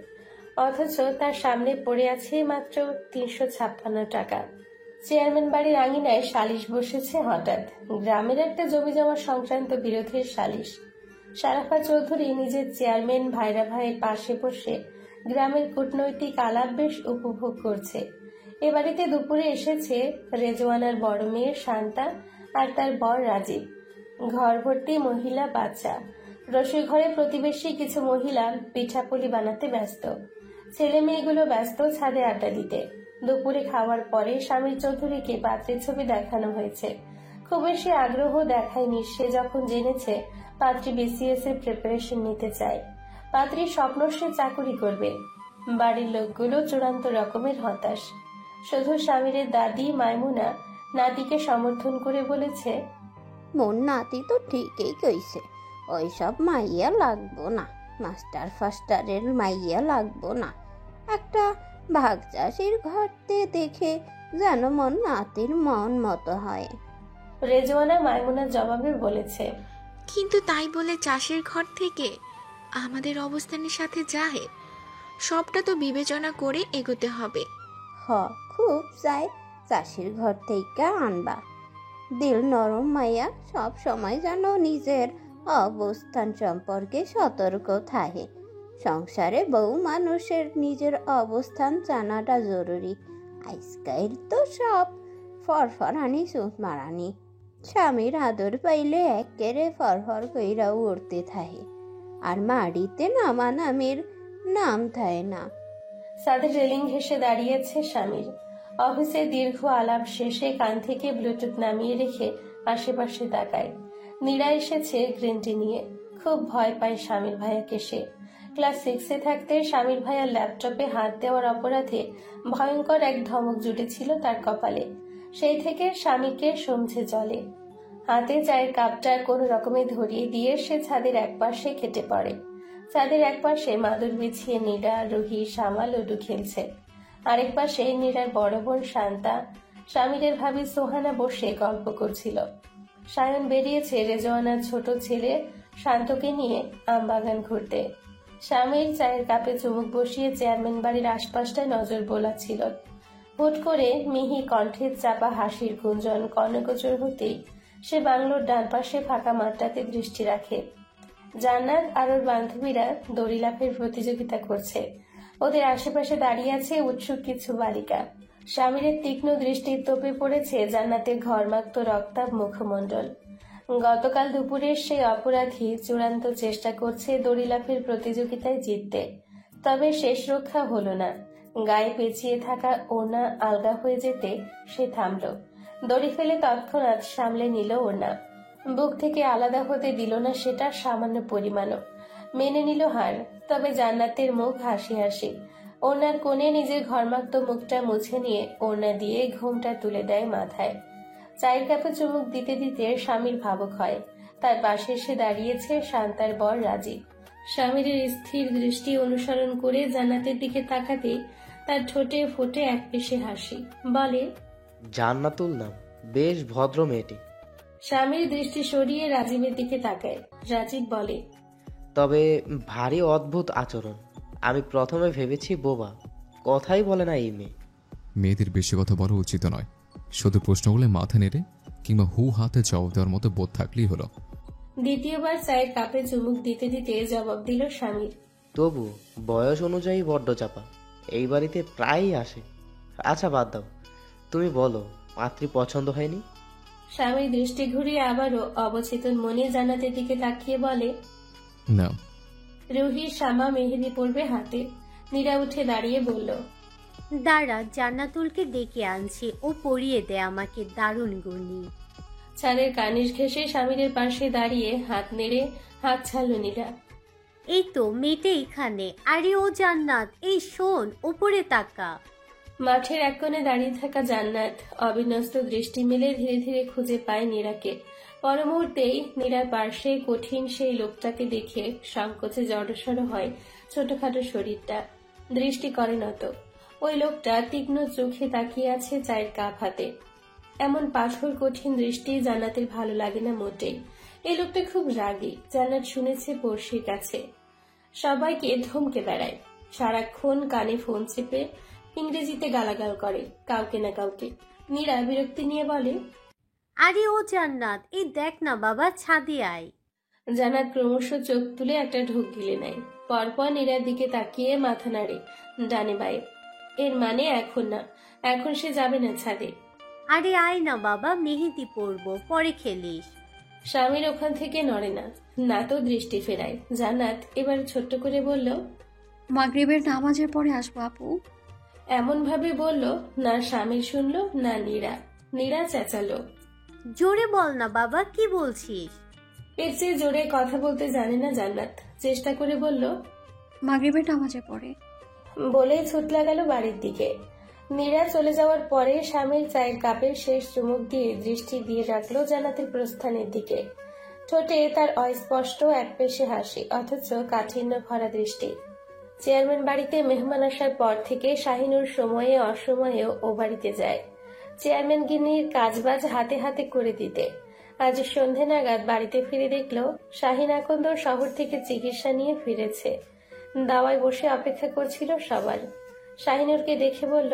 অথচ তার সামনে পড়ে আছে মাত্র 356 টাকা। চেয়ারম্যান বাড়ির আঙিনায় সালিশ বসেছে হঠাৎ। গ্রামের একটা জমিজমা সংক্রান্ত বিরোধের সালিশ। সারাফা চৌধুরী নিজের চেয়ারম্যান ভাইরা ভাইয়ের পাশে বসে গ্রামের কূটনৈতিক আলাপ বেশ উপভোগ করছে। এ বাড়িতে দুপুরে এসেছে রেজওয়ানার বড় মেয়ে শান্তা আর তার বর রাজীব। ঘর ভর্তি মহিলা বাচ্চা। রসোই ঘরে প্রতিবেশী কিছু মহিলা পিঠাপুলি বানাতে ব্যস্ত। ছেলে মেয়েগুলো ব্যস্ত ছাদে আড্ডা দিতে। দুপুরে খাওয়ার পরে স্বামীর চৌধুরীকে পাত্রের ছবি দেখানো হয়েছে। খুব বেশি আগ্রহ দেখায়নি সে যখন জেনেছে পাত্রী বিসিএস এর প্রিপারেশন নিতে চায়। পাত্রীর স্বপ্ন সে চাকুরি করবে। বাড়ির লোকগুলো চূড়ান্ত রকমের হতাশ। শুধু স্বামীর দাদি মাইমুনা নাতিকে সমর্থন করে বলেছে, মোর নাতি তো ঠিকই কইছে, ওইসব মাইয়া লাগবো না, মাস্টার ফাস্টারের মাইয়া লাগবো না, একটা ভাগ চাষির ঘরতে দেখে যেন মোর নাতির মন মতো হয়। রেজওয়ানা মাইমুনার জবাবে বলেছে, কিন্তু তাই বলে চাষের ঘর থেকে আমাদের অবস্থানের সাথে যায়? সবটা তো বিবেচনা করে এগোতে হবে। খুব চাই চাষির ঘর থেকে আনবা। দিল নরম মাইয়া সব সময় যেন নিজের অবস্থান সম্পর্কে সতর্ক থাকে। সংসারে বউ মানুষের নিজের অবস্থান জানাটা জরুরি। আজকাল তো সব ফরফরানি সুত মারানি। স্বামীর আদর পাইলে একেরে ফরফর কইরা উড়তে থাকে, আর মাড়িতে নামানামির নাম থাকে না। সাদের রেলিং ঘেঁষে দাঁড়িয়েছে স্বামীর। অফিসে দীর্ঘ আলাপ শেষে কান থেকে ব্লুটুথ নামিয়ে রেখে আশেপাশে তাকায়। নীরা এসেছে গ্রিন টি নিয়ে। খুব ভয় পায় স্বামীর ভাইয়াকে সে। ক্লাস 6-এ থাকতে স্বামীর ভাইয়ার ল্যাপটপে হাত দেওয়ার অপরাধে ভয়ঙ্কর এক ধমক জুটেছিল তার কপালে। সেই থেকে স্বামীকে সমঝে চলে। হাতে চায়ের কাপটা কোনো রকমে ধরিয়ে দিয়ে সে ছাদের একপাশে কেটে পড়ে। ছাদের একপাশে মাদুর বিছিয়ে নীরা, রুহি, শামা লুডু খেলছে। আরেক পাশে নীরার বড় বোন শান্তা, স্বামীরের ভাবি সোহানা বসে গল্প করছিল। সায়ন বেরিয়েছে রেজওয়ানার ছোট ছেলে শান্তকে নিয়ে আমবাগান ঘুরতে। স্বামীর চায়ের কাপে চুমুক বসিয়ে চেয়ারম্যান বাড়ির আশপাশটায় নজর বোলাচ্ছিল। হুট করে মিহি কণ্ঠের চাপা হাসির গুঞ্জন কর্ণগোচর হতেই সে বাংলোর ডান পাশে ফাঁকা মাঠটাতে দৃষ্টি রাখে। জান্নাত আর ওর বান্ধবীরা দড়ি লাফের প্রতিযোগিতা করছে। ওদের আশেপাশে দাঁড়িয়ে আছে উৎসুক কিছু বালিকা। স্বামীরের তীক্ষ্ণ দৃষ্টির তোপে পড়েছে জান্নাতের ঘরমাক্ত রক্তাভ মুখমণ্ডল। গতকাল দুপুরের সেই অপরাধী চূড়ান্ত চেষ্টা করছে দড়ি লাফের প্রতিযোগিতায় জিততে, তবে শেষ রক্ষা হলো না। গায়ে পেঁচিয়ে থাকা ওড়না আলগা হয়ে যেতে সে থামল। দড়ি ফেলে তৎক্ষণাৎ সামলে নিল ওড়না। বুক থেকে আলাদা হতে দিল না সেটা সামান্য পরিমাণও। মেনে নিল হার। তবে জান্নাতের মুখ হাসি হাসি। ওড়নার কোণে নিজের ঘরমাক্ত মুখটা মুছে নিয়ে ওড়না দিয়ে ঘুমটা তুলে দেয় মাথায়। চায়ের কাপে চুমুক দিতে দিতে স্বামীর ভাবুক হয়। তার পাশে এসে দাঁড়িয়েছে শান্তার বর রাজীব। স্বামীর স্থির দৃষ্টি অনুসরণ করে জান্নাতের দিকে তাকাতে তার ঠোঁটে ফোটে এক পেশে হাসি। বলে, জান্নাতুল নাম, বেশ ভদ্র মেয়েটি। স্বামীর দৃষ্টি সরিয়ে রাজীবের দিকে তাকায়। রাজীব বলে, তবে ভারী অদ্ভুত আচরণ। আমি প্রথমে ভেবেছি বোবা, কথাই বলে না এই মেয়ে। মেয়েদের বেশি কথা বলা উচিত নয়। শুধু প্রশ্নগুলো মাথা নেড়ে কিংবা হু হাতে জবাব দেওয়ার মতো বোধ থাকলেই হলো। দ্বিতীয়বার চায়ের কাপে চুমুক দিতে দিতে জবাব দিল স্বামীর, তবু বয়স অনুযায়ী বড্ড চাপা। এই বাড়িতে প্রায়ই আসে। আচ্ছা বাদ দাও, তুমি বলো পাত্রী পছন্দ হয়নি? স্বামীর দৃষ্টি ঘুরিয়ে আবারও অবচেতন মনে জান্নাতের দিকে তাকিয়ে বলে, না। রুহি শামা মেহেদি পড়বে হাতে। নীরা উঠে দাঁড়িয়ে বলল, দাঁড়া, জান্নাতুলকে ডেকে আনছি, ও পরিয়ে দে আমাকে দারুণ গুণী। ছাদের কানিশ ঘেঁষে স্বামীর পাশে দাঁড়িয়ে হাত নেড়ে হাত ছাড়ল নীরা। এই তো মেয়েটা এখানে। আরে ও জান্নাত, এই শোন, উপরে তাকা। মাঠের এক কোণে দাঁড়িয়ে থাকা জান্নাত অবিন্যস্ত দৃষ্টি মেলে ধীরে ধীরে খুঁজে পায় নীরাকে। পর মুহূর্তেই নীরার পার্শ্বে কঠিন সেই লোকটাকে দেখে সংকোচে জড়সড় হয় ছোটখাটো শরীরটা। দৃষ্টি করে নত। ওই লোকটা তীক্ষ্ণ চোখে তাকিয়ে আছে চায়ের কাপ হাতে। এমন পাথর কঠিন দৃষ্টি জান্নাতের ভালো লাগে না মোটেই। এই লোকটা খুব রাগী, জান্নাত শুনেছে পড়শির কাছে। সবাইকে ধমকে বেড়ায়, সারাক্ষণ কানে ফোন চেপে ইংরেজিতে গালাগাল করে কাউকে না কাউকে। নীরা বিরক্তি নিয়ে বলে, আরে ও জান্নাত, এই দেখ না বাবা, ছাদে আয়। জান্নাত ক্রমশ চোখ তুলে একটা ঢোক গিলে নেয়। পরপর নীরার দিকে তাকিয়ে মাথা নাড়ে ডানে বায়ে। এর মানে এখন না, এখন সে যাবে না ছাদে। আরে আয় না বাবা, মেহেদি পরবো, পরে খেলিস। স্বামীর ওখান থেকে নড়ে না, না তো দৃষ্টি ফেরায়। জান্নাত এবার ছোট্ট করে বলল, মাগরিবের নামাজের পরে আসবো আপু। এমন ভাবে বলল না স্বামী শুনলো না নীরা। নীরা চেঁচালো, জোরে বল না বাবা, কি বলছিস? এর চেয়ে জোরে কথা বলতে জানে না জান্নাত। চেষ্টা করে বলল, মাগরিবের নামাজের পরে। বলেই ছুটলা গেল বাড়ির দিকে। নীরা চলে যাওয়ার পরে স্বামীর চায়ের কাপের শেষ চুমুক দিয়ে দৃষ্টি দিয়ে রাখলো জান্নাতের প্রস্থানের দিকে। ঠোঁটে তার অস্পষ্ট একপেশে হাসি, অথচ কাঠিন্য ভরা দৃষ্টি। চেয়ারম্যান বাড়িতে মেহমান আসার পর থেকে শাহিনুর সময়ে অসময়েও ও বাড়িতে যায় চেয়ারম্যান গিন্নির কাজবাজ হাতে হাতে করে দিতে। আজ সন্ধে নাগাদ বাড়িতে ফিরে দেখলো শাহিন আকন্দ শহর থেকে চিকিৎসা নিয়ে ফিরেছে। দাওয়ায় বসে অপেক্ষা করছিল সবার। শাহিনুরকে দেখে বলল,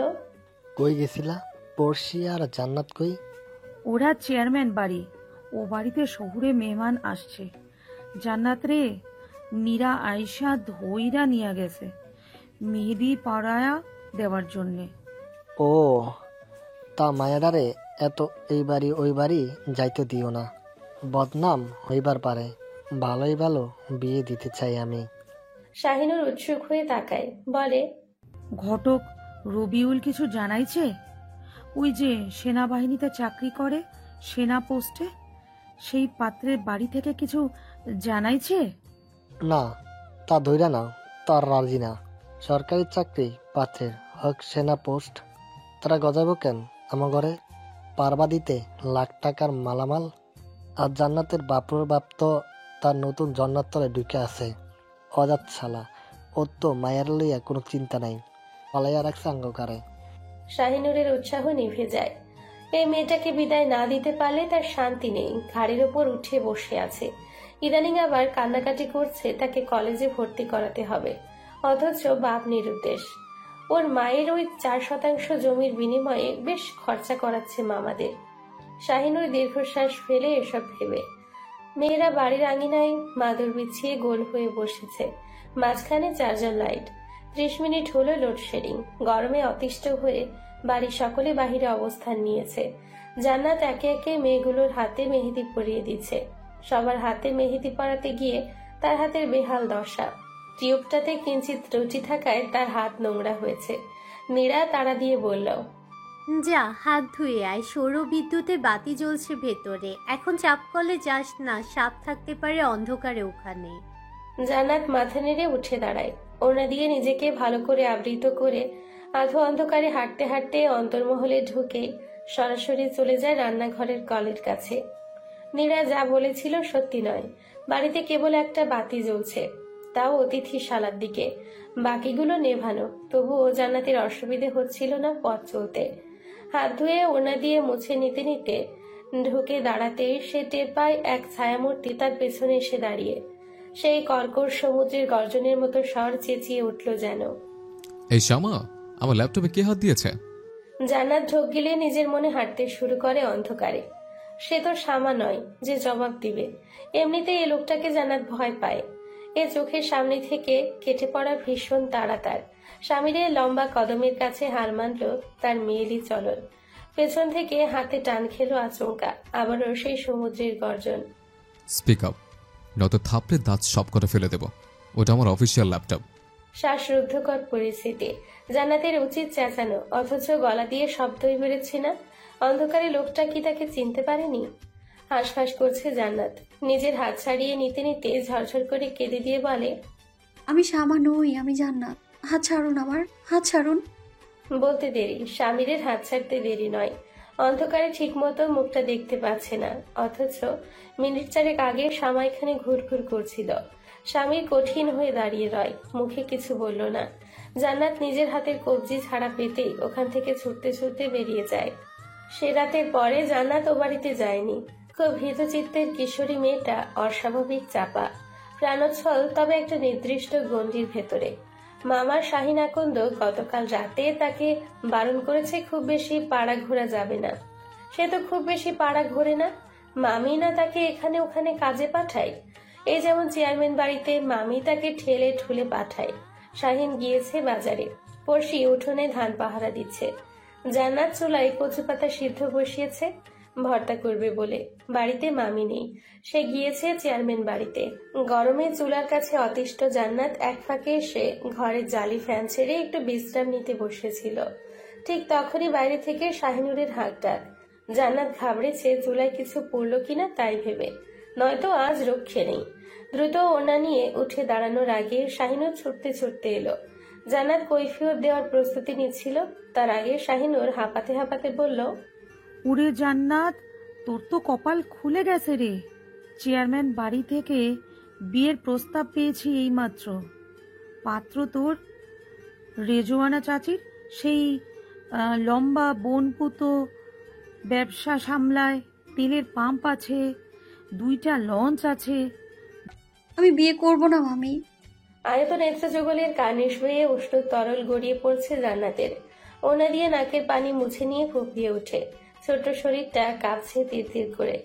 কই গেছিলা? পড়শি আর জান্নাত কই? ওরা চেয়ারম্যান বাড়ি, ও বাড়িতে শহুরে মেহমান আসছে। জান্নাত রে, নীরা আয়সা ধইরা নিয়ে গেছে মেহেদি পরায়া দেওয়ার জন্যে। ও, তা মায়াডারে এত এই বাড়ি ওই বাড়ি যাইতে দিও না, বদনাম হইবার পারে। ভালোই ভালো বিয়ে দিতে চাই আমি। শাহিনুর উৎসুক হয়ে তাকায়, বলে, ঘটক রবিউল কিছু জানাইছে? ওই যে সেনাবাহিনীতে চাকরি করে, সেনা পোস্টে, সেই পাত্রের বাড়ি থেকে কিছু জানাইছে? না, তা ধইরা নাও, তার রাজি না। সরকারি চাকরি পাত্রের হক সেনা পোস্ট, তারা গজাবো কেন আমার ঘরে? পারবা দিতে লাখ টাকার মালামাল? আর জান্নাতের বাপুর বাপ তো তার নতুন জন্নাত তলে ঢুকে আছে। অজাত শালা, ওর তো মায়ের লইয়া কোনো চিন্তা নাই, পালাইয়া রাখছে আঙ্গকারে। শাহিনুরের উৎসাহ নিভে যায়। এই মেয়েটাকে বিদায় না দিতে পারলে তার শান্তি নেই, ঘাড়ের ওপর উঠে বসে আছে। ইদানিং আবার কান্নাকাটি করছে তাকে কলেজে ভর্তি করাতে হবে, অথচ বাপ নিরুদ্দেশ। ওর মায়ের ওই 4% জমির বিনিময়ে বেশ খরচা করাচ্ছে মামাদের। শাহিনুর দীর্ঘশ্বাস ফেলে এসব ভেবে। মেয়েরা বাড়ির আঙিনায় মাদুর বিছিয়ে গোল হয়ে বসেছে, মাঝখানে চার্জার লাইট। 30 মিনিট হলো লোডশেডিং। গরমে অতিষ্ঠ হয়ে বাড়ির সকলে বাহিরে অবস্থান নিয়েছে। জান্নাত একে একে মেয়েগুলোর হাতে মেহেদি পরিয়ে দিচ্ছে। সবার হাতে মেহেদি পরাতে গিয়ে তার হাতের বেহাল দশা। টিউবটাতে কিঞ্চিত ত্রুটি থাকায় তার হাত নোংরা হয়েছে। নীরা তাড়া দিয়ে বলল, যা হাত ধুয়ে আয়, সৌর বিদ্যুতে বাতি জ্বলছে ভেতরে, এখন চাপ কলে যাস না, সাপ থাকতে পারে অন্ধকারে ওখানে। জান্নাত মাথা নেড়ে উঠে দাঁড়ায়। ওড়না দিয়ে নিজেকে ভালো করে আবৃত করে আধো অন্ধকারে হাঁটতে হাঁটতে অন্তর্মহলে ঢুকে সরাসরি চলে যায় রান্নাঘরের কলের কাছে। নীরা যা বলেছিল সত্যি নয়, বাড়িতে কেবল একটা বাতি জ্বলছে, তাও অতিথিশালার দিকে, বাকিগুলো নেভানো। তবুও জান্নাতের অসুবিধে হচ্ছিল না পথ চলতে। হাত ধুয়ে ওড়না দিয়ে মুছে নিতে নিতে ঢুকে দাঁড়াতেই সে টের পায় এক ছায়ামূর্তি তার পেছনে এসে দাঁড়িয়ে। সেই কর্কশ সমুদ্রের গর্জনের মতো স্বর চেঁচিয়ে উঠল যেন, এই শ্যামা, আমার ল্যাপটপে কে হাত দিয়েছে? জান্নাত ঢোক গিলে নিজের মনে হাঁটতে শুরু করে অন্ধকারে। সে তো শ্যামা নয় যে জবাব দিবে। এমনিতেই এ লোকটাকে জান্নাত ভয় পায়। এ চোখের সামনে থেকে কেটে পড়া ভীষণ তাড়া তার। স্বামীর লম্বা কদমের কাছে হার মানল তার মেয়েলি চলন। পেছন থেকে হাতে টান খেলো আচমকা, আবারও সেই সমুদ্রের গর্জন। স্পিক আপ, নয়তো থাপড়ে দাঁত সব করে ফেলে দেব। ওটা আমার অফিসিয়াল ল্যাপটপ। শ্বাসরুদ্ধকর পরিস্থিতি। জান্নাতের উচিত চেঁচানো, অথচ গলা দিয়ে শব্দই বেরোচ্ছে না। অন্ধকারে লোকটা কি তাকে চিনতে পারেনি? হাঁসফাঁস করছে জান্নাত। নিজের হাত ছাড়িয়ে নিতে নিতে ঝরঝর করে কেঁদে দিয়ে বলে, আমি শামা নই, আমি জান্নাত। হাত ছাড়ুন আমার, হাত ছাড়ুন। বলতে দেরি, স্বামীর হাত ছাড়তে দেরি নয়। অন্ধকারে ঠিকমতো মুখটা দেখতে পাচ্ছে না, অথচ মিনিট চারেক আগে স্বামী এখানে ঘুরঘুর করছিল। স্বামীর কঠিন হয়ে দাঁড়িয়ে রয়, মুখে কিছু বলল না। জান্নাত নিজের হাতের কবজি ছাড়া পেতেই ওখান থেকে ছুটতে ছুটতে বেরিয়ে যায়। সে রাতের পরে জান্নাত ও বাড়িতে যায়নি। খুব ভীতচিত্তের কিশোরী মেয়েটা অস্বাভাবিক চাপা, প্রাণোচ্ছল, তবে একটা নির্দিষ্ট গণ্ডির ভেতরে। মামার শাহিন আকন্দ গতকাল রাতে তাকে বারণ করেছে খুব বেশি পাড়া ঘোরা যাবে না। সে তো খুব বেশি পাড়া ঘোরে না, মামি না তাকে এখানে ওখানে কাজে পাঠায়। এই যেমন চেয়ারম্যান বাড়িতে মামি তাকে ঠেলে ঠুলে পাঠায়। শাহিন গিয়েছে বাজারে, পড়শি উঠোনে ধান পাহারা দিচ্ছে। জান্নাত চুলায় কচু পাতা সিদ্ধ বসিয়েছে ভর্তা করবে বলে। বাড়িতে মামি নেই, সে গিয়েছে চেয়ারম্যান বাড়িতে। গরমে চুলার কাছে অতিষ্ঠ জান্নাত এক ফাঁকে এসে ঘরের জালি ফ্যান ছেড়ে একটু বিশ্রাম নিতে বসেছিল। ঠিক তখনই বাইরে থেকে শাহিনুরের হাঁক ডাক। জান্নাত ঘাবড়েছে চুলায় কিছু পড়ল কিনা তাই ভেবে, নয়তো আজ রক্ষে নেই। দ্রুত ওড়না নিয়ে উঠে দাঁড়ানোর আগে শাহিনুর ছুটতে ছুটতে এলো। জান্নাত কৈফিয়ত দেওয়ার প্রস্তুতি নিচ্ছিল, তার আগে শাহিনুর হাঁপাতে হাঁপাতে বলল, উড়ে জান্নাত, তোর তো কপাল খুলে গেছে রে। চেয়ারম্যান বাড়ি থেকে বিয়ের প্রস্তাব পেয়েছি এইমাত্র। পাত্র তোর রেজওয়ানা চাচির, সেই লম্বা বোনপুতো, ব্যবসা সামলায়, তেলের পাম্প আছে, 2টা লঞ্চ আছে। আমি বিয়ে করব না মামি। আয়ত নেত্র যুগলের কার্নিশ হয়ে উষ্ণ তরল গড়িয়ে পড়ছে জান্নাতের। ওনা দিয়ে নাকের পানি মুছে নিয়ে ফুঁপিয়ে ওঠে, ছোট্ট শরীরটা কাঁপছে তীর তীর করে।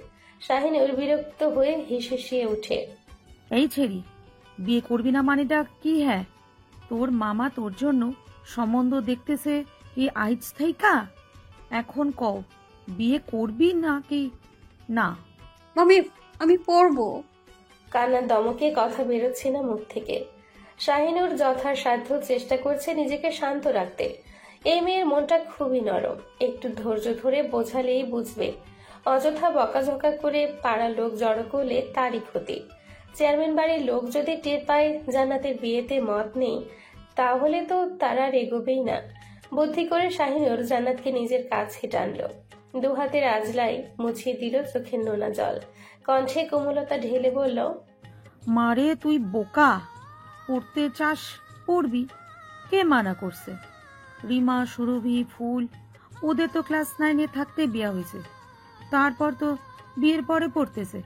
শাহিনুর বিরক্ত হয়ে হিসিয়ে উঠে, এই ছেড়ি, বিয়ে করবি না মানেটা কি? হ্যাঁ, তোর মামা তোর জন্য সম্বন্ধ দেখতেছে এই আইজ থাইকা। এখন কও, বিয়ে করবি নাকি না? মামি, আমি পড়বো। কান্নার দমকে কথা বেরোচ্ছে না মুখ থেকে। শাহিনুর যথাসাধ্য চেষ্টা করছে নিজেকে শান্ত রাখতে। এই মেয়ের মনটা খুবই নরম, একটু ধৈর্য ধরে বোঝালেই বুঝবে। অযথা বকাঝকা করে পাড়ার লোক জড়ো করলে তারই ক্ষতি। চেয়ারম্যান বাড়ির লোক যদি টের পায় জান্নাতের বিয়েতে মত নেই, তাহলে তো তারা এগোবেই না। বুদ্ধি করে শাহিনুর জান্নাতকে নিজের কাছে টানলো, দুহাতের আজলাই মুছিয়ে দিল চোখের নোনা জল। কণ্ঠে কোমলতা ঢেলে বলল, মারে তুই বোকা, পড়তে চাস পড়বি, কে মানা করছে? রিমা, সুরভি, ফুল, ওদের তো ক্লাস 9-এ থাকতে বিয়ে হয়েছে, তারপর তো বিয়ের পরে পড়তেছে,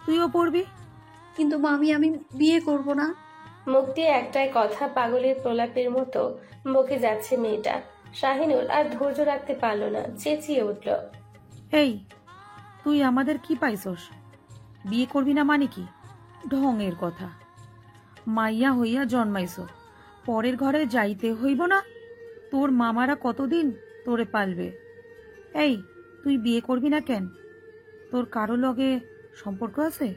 তুইও পড়বি। কিন্তু মামি, আমি বিয়ে করব না। মুখ দিয়ে একটাই কথা পাগলের প্রলাপের মতো বকে যাচ্ছে মেয়েটা। শাহিনুর আর ধৈর্য রাখতে পারল না, চেঁচিয়ে উঠল, এই তুই আমাদের কি পাইছস? বিয়ে করবি না মানে কি? ঢঙের কথা। মাইয়া হইয়া জন্মাইছ, পরের ঘরে যাইতে হইব না? তোর মামারা কতদিন তোরে পালবে? এই তুই বিয়ে করবি না কেন? তোর কারো লগে সম্পর্ক আছে?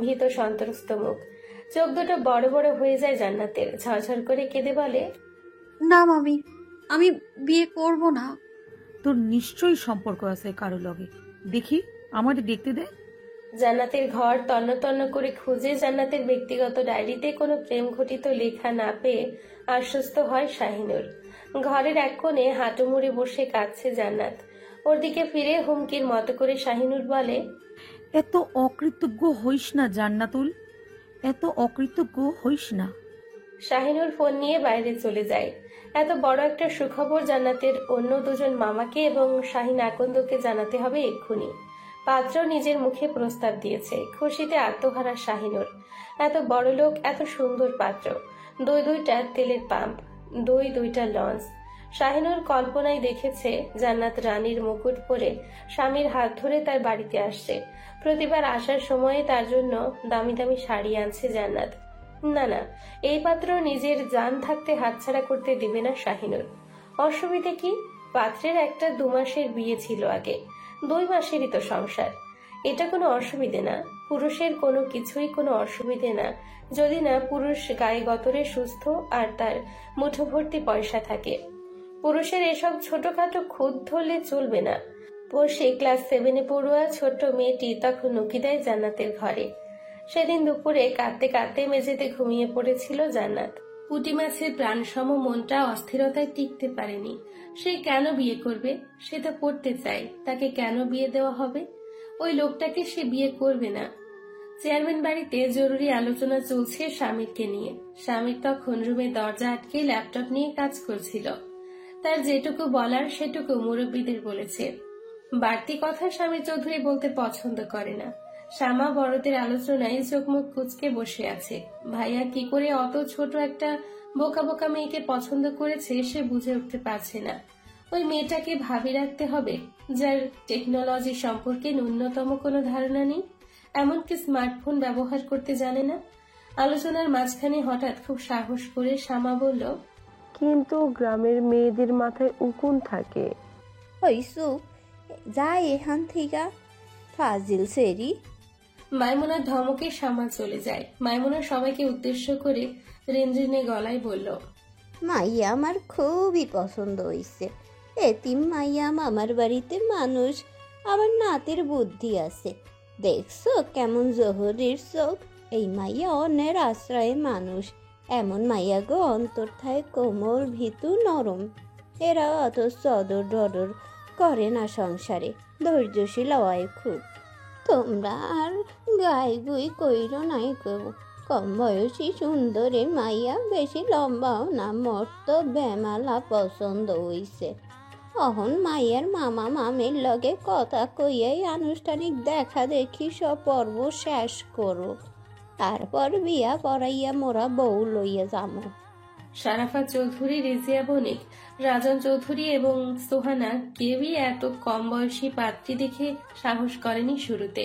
ভীত সন্ত্রস্ত মুখ, চোখ দুটো বড় বড় হয়ে যায় জান্নাতের। ঝরঝর করে কেঁদে বলে, না মামি, আমি বিয়ে করব না। তোর নিশ্চয়ই সম্পর্ক আছে কারো লগে, দেখি আমাদের দেখতে দে। জান্নাতের ঘর তন্ন তন্ন করে খুঁজে জান্নাতের ব্যক্তিগত ডায়েরিতে কোনো প্রেম ঘটিত লেখা না পেয়ে আশ্বস্ত হয় শাহিনুর। ঘরের এক কোণে হাঁটু মুড়ে বসে কাঁদছে জান্নাত। ওর দিকে ফিরে হুমকির মতো করে শাহিনুর বলে, এত অকৃতজ্ঞ হইস না জান্নাতুল, এত অকৃতজ্ঞ হইস না। শাহিনুর ফোন নিয়ে বাইরে চলে যায়। এত বড় একটা সুখবর জান্নাতের অন্য দুজন মামাকে এবং শাহিন আকন্দকে জানাতে হবে এক্ষুনি। পাত্র নিজের মুখে প্রস্তাব দিয়েছে, খুশিতে আত্মহারা শাহিনুর। এত বড় লোক, এত সুন্দর পাত্র, 2টা তেলের পাম্প, 2টা লঞ্চ। শাহিনুর কল্পনায় দেখেছে জান্নাত রানীর মুকুট পরে স্বামীর হাত ধরে তার বাড়িতে আসছে। প্রতিবার আসার সময়ে তার জন্য দামি দামি শাড়ি আনছে জান্নাত। না না, এই পাত্র নিজের জান থাকতে হাতছাড়া করতে দিবে না শাহিনুর। অসুবিধে কি? পাত্রের একটা 2 মাসের বিয়ে ছিল আগে, 2 মাসেরই তো সংসার। এটা কোনো অসুবিধে না। পুরুষের কোনো কিছুই কোনো অসুবিধে না, যদি না পুরুষ গায়ে গতরে সুস্থ আর তার মুঠো ভর্তি পয়সা থাকে। পুরুষের এসব ছোটখাটো খুঁত ধরলে চলবে না। পড়শি ক্লাস 7-এ পড়ুয়া ছোট্ট মেয়েটি তখন উকি দেয় জান্নাতের ঘরে। সেদিন দুপুরে কাঁদতে কাঁদতে মেঝেতে ঘুমিয়ে পড়েছিল জান্নাত। পুঁটি মাছের প্রাণসম মনটা অস্থিরতায় টিকতে পারেনি। সে কেন বিয়ে করবে? সে তো পড়তে চায়, তাকে কেন বিয়ে দেওয়া হবে? ওই লোকটাকে সে বিয়ে করবে না। চেয়ারম্যান বাড়িতে জরুরি আলোচনা চলছে স্বামীরকে নিয়ে। স্বামীর তখন রুমে দরজা আটকে ল্যাপটপ নিয়ে কাজ করছিল। তার যেটুকু বলার সেটুকু মুরব্বীদের বলেছে। বাড়তি কথা স্বামী চৌধুরী বলতে পছন্দ করে না। শ্যামা বড়দের আলোচনায় চোখ মুখ কুচকে বসে আছে। ভাইয়া কি করে অত ছোট একটা বোকা বোকা মেয়েকে পছন্দ করেছে সে বুঝে উঠতে পারছে না। ওই মেয়েটাকে ভাবি রাখতে হবে, যার টেকনোলজি সম্পর্কে ন্যূনতম কোনো ধারণা নেই, এমনকি স্মার্টফোন ব্যবহার করতে জানে না। আলোচনার মাঝখানে হঠাৎ খুব সাহস করে শ্যামা বলল, কিন্তু গ্রামের মেয়েদের মাথায় উকুন থাকে। হইসু যাই এখান থেকে, ফাজিল সেরি। মাইমুনার ধমকে শ্যামা চলে যায়। মাইমুনা সবাইকে উদ্দেশ্য করে রেঞ্জিনে গলায় বলল, মাইয়া আমার খুবই পছন্দ হইছে। এতিম মাইয়া মামার বাড়িতে মানুষ, আবার নাতের বুদ্ধি আছে। দেখছো কেমন জহরির চোখ। এই মাইয়া অন্যের আশ্রয়ে মানুষ। এমন মাইয়া গো অন্তর থায় কোমল, ভীতু, নরম। এরা অত চদর ডদর করে না সংসারে, ধৈর্যশীল হয় খুব। তোমরা আর গাই গুই কইরো নাই কেউ। কম বয়সী সুন্দরে মাইয়া, বেশি লম্বাও না, মর্ত বেমালা পছন্দ হইছে। অহন মাইয়ার মামা মামির লগে কথা কইয়াই আনুষ্ঠানিক দেখা দেখি সব পর্ব শেষ করো, তারপর বিয়া পড়াইয়া মোরা বউ লইয়া যাবো। শারাফা চৌধুরী, রেজিয়া বণিক, রাজন চৌধুরী এবং সোহানা কেউই এত কম বয়সী পাত্রী দেখে সাহস করেনি শুরুতে।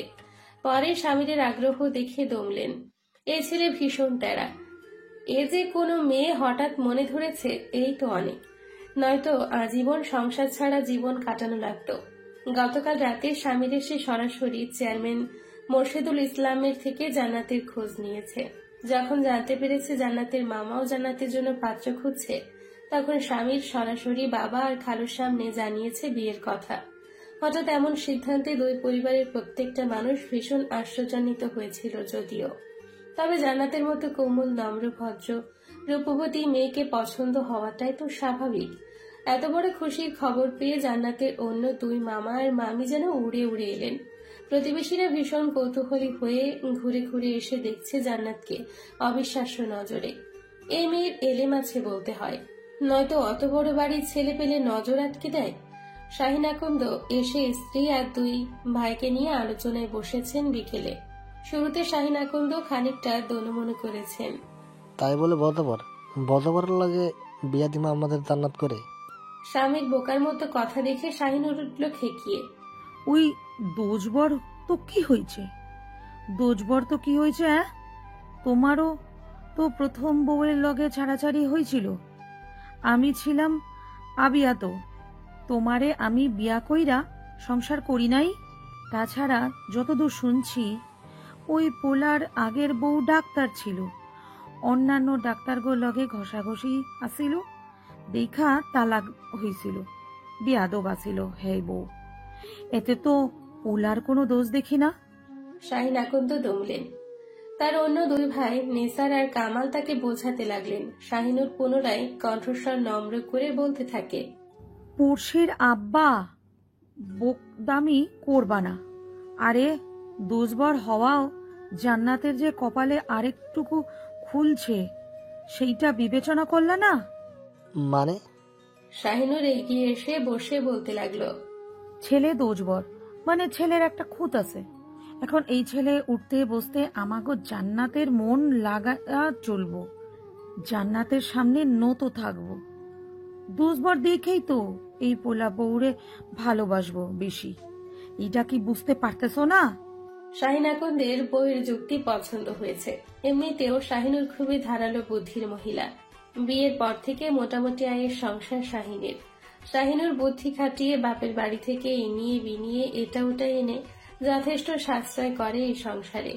পরে স্বামীর আগ্রহ দেখে দমলেন। এ ছেলে ভীষণ তেরা। এ যে কোনো মেয়ে হঠাৎ মনে ধরেছে, এই তো অনেক। নয়তো আজীবন সংসার ছাড়া জীবন কাটানো লাগতো। গতকাল রাতে স্বামীর এসে সরাসরি চেয়ারম্যান মোর্শেদুল ইসলামের থেকে জান্নাতের খোঁজ নিয়েছে। যখন জানতে পেরেছে জান্নাতের মামাও জান্নাতের জন্য পাত্র খুঁজছে, তখন স্বামীর সরাসরি বাবা আর খালুর সামনে জানিয়েছে বিয়ের কথা। হঠাৎ এমন সিদ্ধান্তে দুই পরিবারের প্রত্যেকটা মানুষ ভীষণ আশ্চর্যান্বিত হয়েছিল যদিও। তবে জান্নাতের মতো কোমল, নম্র, ভদ্র, রূপবতী মেয়েকে পছন্দ হওয়াটাই তো স্বাভাবিক। এত বড় খুশির খবর পেয়ে জান্নাতের অন্য দুই মামা আর মামি যেন উড়ে উড়ে এলেন। প্রতিবেশীরা ভীষণ কৌতূহলী হয়ে ঘুরে ঘুরে এসে দেখছে জান্নাতকে অবিশ্বাস্য নজরে। এই মেয়ের এলেম আছে বলতে হয়, নয়তো অত বড় বাড়ির ছেলে পেলে নজর আটকে দেয়। শাহিন আকন্দ এসে স্ত্রী আর দুই ভাইকে নিয়ে আলোচনায় বসেছেন বিকেলে। শুরুতে শাহিন আকন্দ খানিকটা দোনমনে করেছেন। তাই বলে বদবর লাগে বিয়া দিমা আমাদের জান্নাত করে। স্বামীর বোকার মতো কথা দেখে শাহিন উঠল খেকিয়ে। ওই দোজবর তো কি হয়েছে? দোজবর তো কি হয়েছে? তোমারও তো প্রথম বউয়ের লগে ছাড়াছাড়ি হয়েছিল। আমি ছিলাম আবিয়াত। তোমারে আমি বিয়া কইরা সংসার করি নাই। তাছাড়া যতদূর শুনছি ওই পোলার আগের বউ ডাক্তার ছিল। অন্যান্য ডাক্তারগো লগে ঘষাঘষি আসিল, দেখা তালাক হইছিল। বিয়াদব আসিল হে বউ। এতে তো পোলার কোনো দোষ দেখি না। শাহিন আকন্দ দমলেন। তার অন্য দুই ভাই নেসার আর কামাল তাকে বোঝাতে লাগলেন। শাহিনুর পুনরায় কণ্ঠস্বর নম্র করে বলতে থাকে, পুরুষের আব্বা বোকদামি করবা না। আরে দোষবর হওয়াও জান্নাতের যে কপালে আরেকটুকু খুলছে সেইটা বিবেচনা করলা না? মানে? শাহিনুর এগিয়ে এসে বসে বলতে লাগলো, ছেলে দোষবর মানে ছেলের একটা খুঁত আছে। এখন এই ছেলে উঠতে বসতে আমাগো জান্নাতের মন লাগা চলবো, জান্নাতের সামনে নত থাকবো। দোষবর দেখেই তো এই পোলা বউরে ভালোবাসবো বেশি। এটা কি বুঝতে পারতেছো না? শাহিন আকন্দের বউয়ের যুক্তি পছন্দ হয়েছে। এমনিতেও শাহিনুর খুবই ধারালো বুদ্ধির মহিলা। বিয়ের পর থেকে মোটামুটি আয়ের সংসার শাহিনের। শাহিনুর বুদ্ধি খাটিয়ে বাপের বাড়ি থেকে ইনিয়ে বিনিয়ে এটা ওটা এনে যথেষ্ট সাশ্রয় করে এই সংসারে।